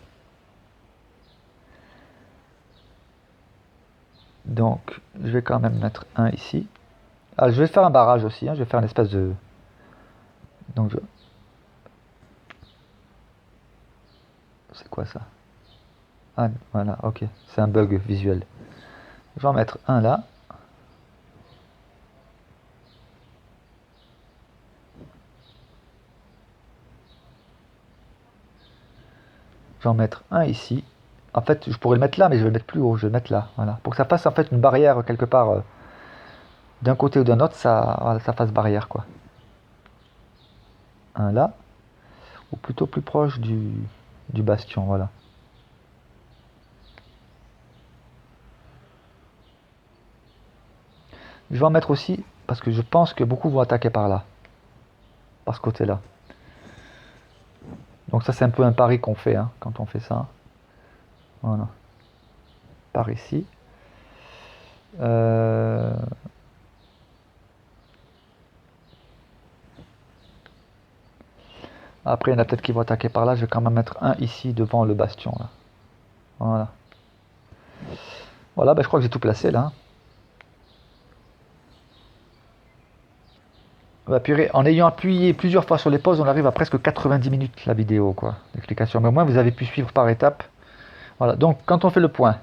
Donc, je vais quand même mettre un ici. Ah, je vais faire un barrage aussi, hein. Je vais faire une espèce de... Donc, c'est quoi ça? Ah, voilà, ok. C'est un bug visuel. Je vais en mettre un là. Je vais en mettre un ici. En fait, je pourrais le mettre là, mais je vais le mettre plus haut. Je vais le mettre là, voilà. Pour que ça fasse en fait une barrière quelque part d'un côté ou d'un autre, ça, voilà, ça fasse barrière, quoi. Un là, ou plutôt plus proche du bastion, voilà. Je vais en mettre aussi, parce que je pense que beaucoup vont attaquer par là, par ce côté-là. Donc ça, c'est un peu un pari qu'on fait, hein, quand on fait ça. Voilà. Par ici. Euh, Après, il y en a peut-être qui vont attaquer par là. Je vais quand même mettre un ici devant le bastion, là. Voilà. Voilà, ben, je crois que j'ai tout placé là. Bah, purée, en ayant appuyé plusieurs fois sur les pauses, on arrive à presque 90 minutes la vidéo, quoi, d'explication. Mais au moins, vous avez pu suivre par étapes. Voilà, donc quand on fait le point,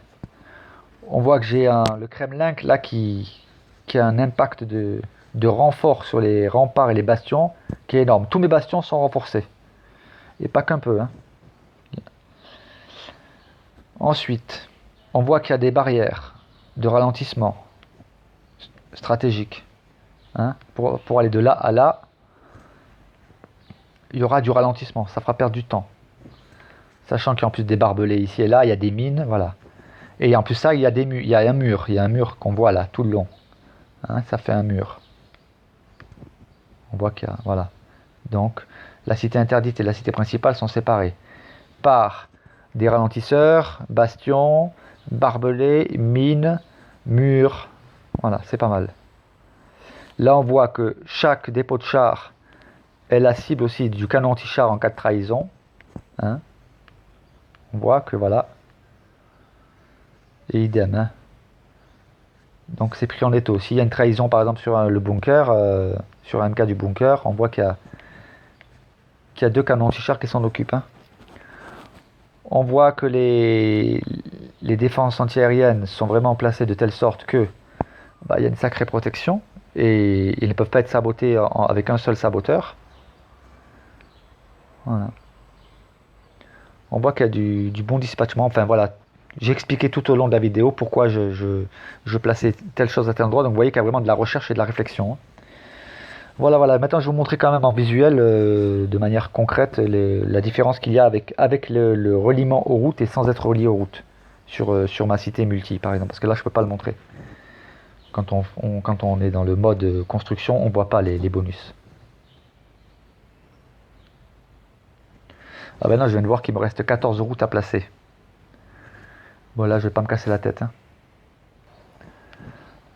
on voit que j'ai le Kremlin là qui a un impact de renfort sur les remparts et les bastions qui est énorme. Tous mes bastions sont renforcés. Et pas qu'un peu, hein. Ensuite, on voit qu'il y a des barrières de ralentissement stratégiques, hein. Pour aller de là à là, il y aura du ralentissement. Ça fera perdre du temps. Sachant qu'il y a en plus des barbelés ici et là, il y a des mines, voilà. Et en plus ça, il y a il y a un mur qu'on voit là tout le long, hein, ça fait un mur. On voit qu'il y a, voilà. Donc la cité interdite et la cité principale sont séparées par des ralentisseurs, bastions, barbelés, mines, murs. Voilà, c'est pas mal. Là, on voit que chaque dépôt de char est la cible aussi du canon anti-char en cas de trahison, hein. On voit que voilà. Et idem, hein. Donc c'est pris en étau. S'il y a une trahison par exemple sur le bunker, sur un MK du bunker, on voit qu'il y a deux canons anti-char qui s'en occupent, hein. On voit que les défenses antiaériennes sont vraiment placées de telle sorte que bah, il y a une sacrée protection et ils ne peuvent pas être sabotés avec un seul saboteur. Voilà. On voit qu'il y a du bon dispatchement. Enfin voilà, j'ai expliqué tout au long de la vidéo pourquoi je plaçais telle chose à tel endroit. Donc vous voyez qu'il y a vraiment de la recherche et de la réflexion, hein. Voilà, voilà. Maintenant, je vais vous montrer quand même en visuel, de manière concrète, la différence qu'il y a avec le reliement aux routes et sans être relié aux routes. Sur ma cité multi, par exemple. Parce que là, je ne peux pas le montrer. Quand on est dans le mode construction, on ne voit pas les bonus. Ah ben là, je viens de voir qu'il me reste 14 routes à placer. Bon, là, je vais pas me casser la tête, hein.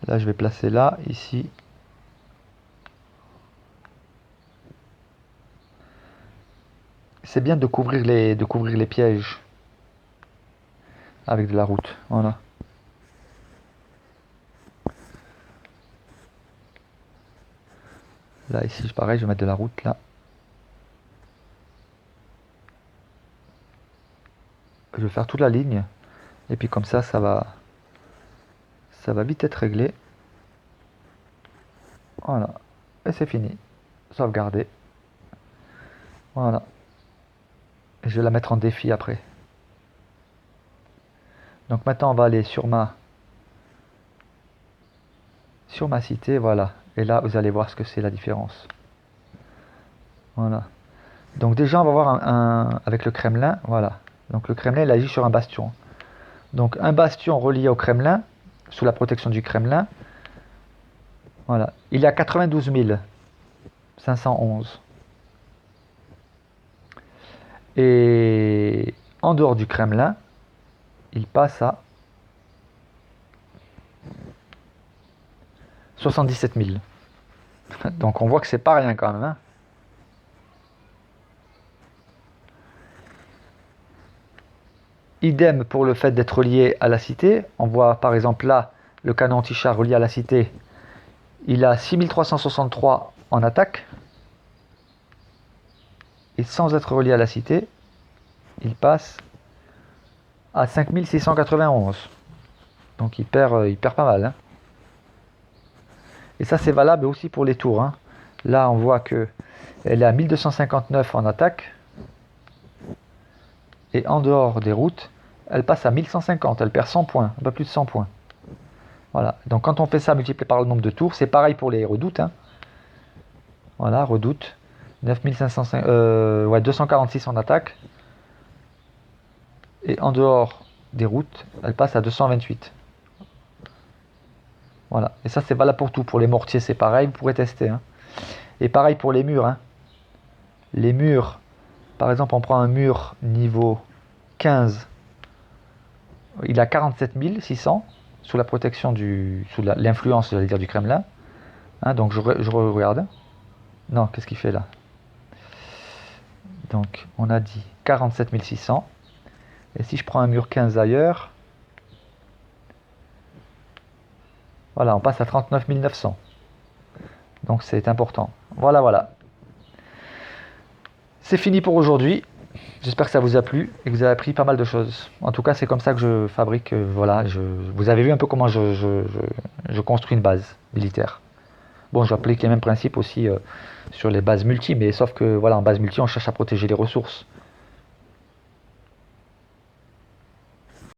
Là, je vais placer là, ici. C'est bien de couvrir les pièges avec de la route. Voilà. Là, ici, pareil, je vais mettre de la route là. Je vais faire toute la ligne. Et puis comme ça va vite être réglé. Voilà. Et c'est fini. Sauvegarder. Voilà. Et je vais la mettre en défi après. Donc maintenant on va aller sur ma cité, voilà. Et là vous allez voir ce que c'est la différence. Voilà. Donc déjà on va voir avec le Kremlin, voilà. Donc le Kremlin il agit sur un bastion. Donc un bastion relié au Kremlin, sous la protection du Kremlin, voilà. Il est à 92 511. Et en dehors du Kremlin, il passe à 77 000. Donc on voit que c'est pas rien quand même, hein. Idem pour le fait d'être relié à la cité. On voit par exemple là, le canon anti-char relié à la cité, il a 6363 en attaque. Et sans être relié à la cité, il passe à 5691. Donc il perd pas mal, hein. Et ça c'est valable aussi pour les tours, hein. Là on voit que elle est à 1259 en attaque. Et en dehors des routes, elle passe à 1150, elle perd 100 points, un peu plus de 100 points. Voilà, donc quand on fait ça multiplié par le nombre de tours, c'est pareil pour les redoutes, hein. Voilà, redoute, 246 en attaque. Et en dehors des routes, elle passe à 228. Voilà, et ça c'est valable pour tout. Pour les mortiers c'est pareil, vous pourrez tester, hein. Et pareil pour les murs, hein. Les murs, par exemple on prend un mur niveau 15, il a 47 600 sous la protection sous l'influence, j'allais dire, du Kremlin, hein. Donc je regarde. Non, qu'est-ce qu'il fait là? Donc on a dit 47 600. Et si je prends un mur 15 ailleurs, voilà, on passe à 39 900. Donc c'est important. Voilà, voilà. C'est fini pour aujourd'hui. J'espère que ça vous a plu et que vous avez appris pas mal de choses. En tout cas, c'est comme ça que je fabrique. Voilà, vous avez vu un peu comment je construis une base militaire. Bon, j'applique les mêmes principes aussi sur les bases multi, mais sauf que voilà, en base multi, on cherche à protéger les ressources.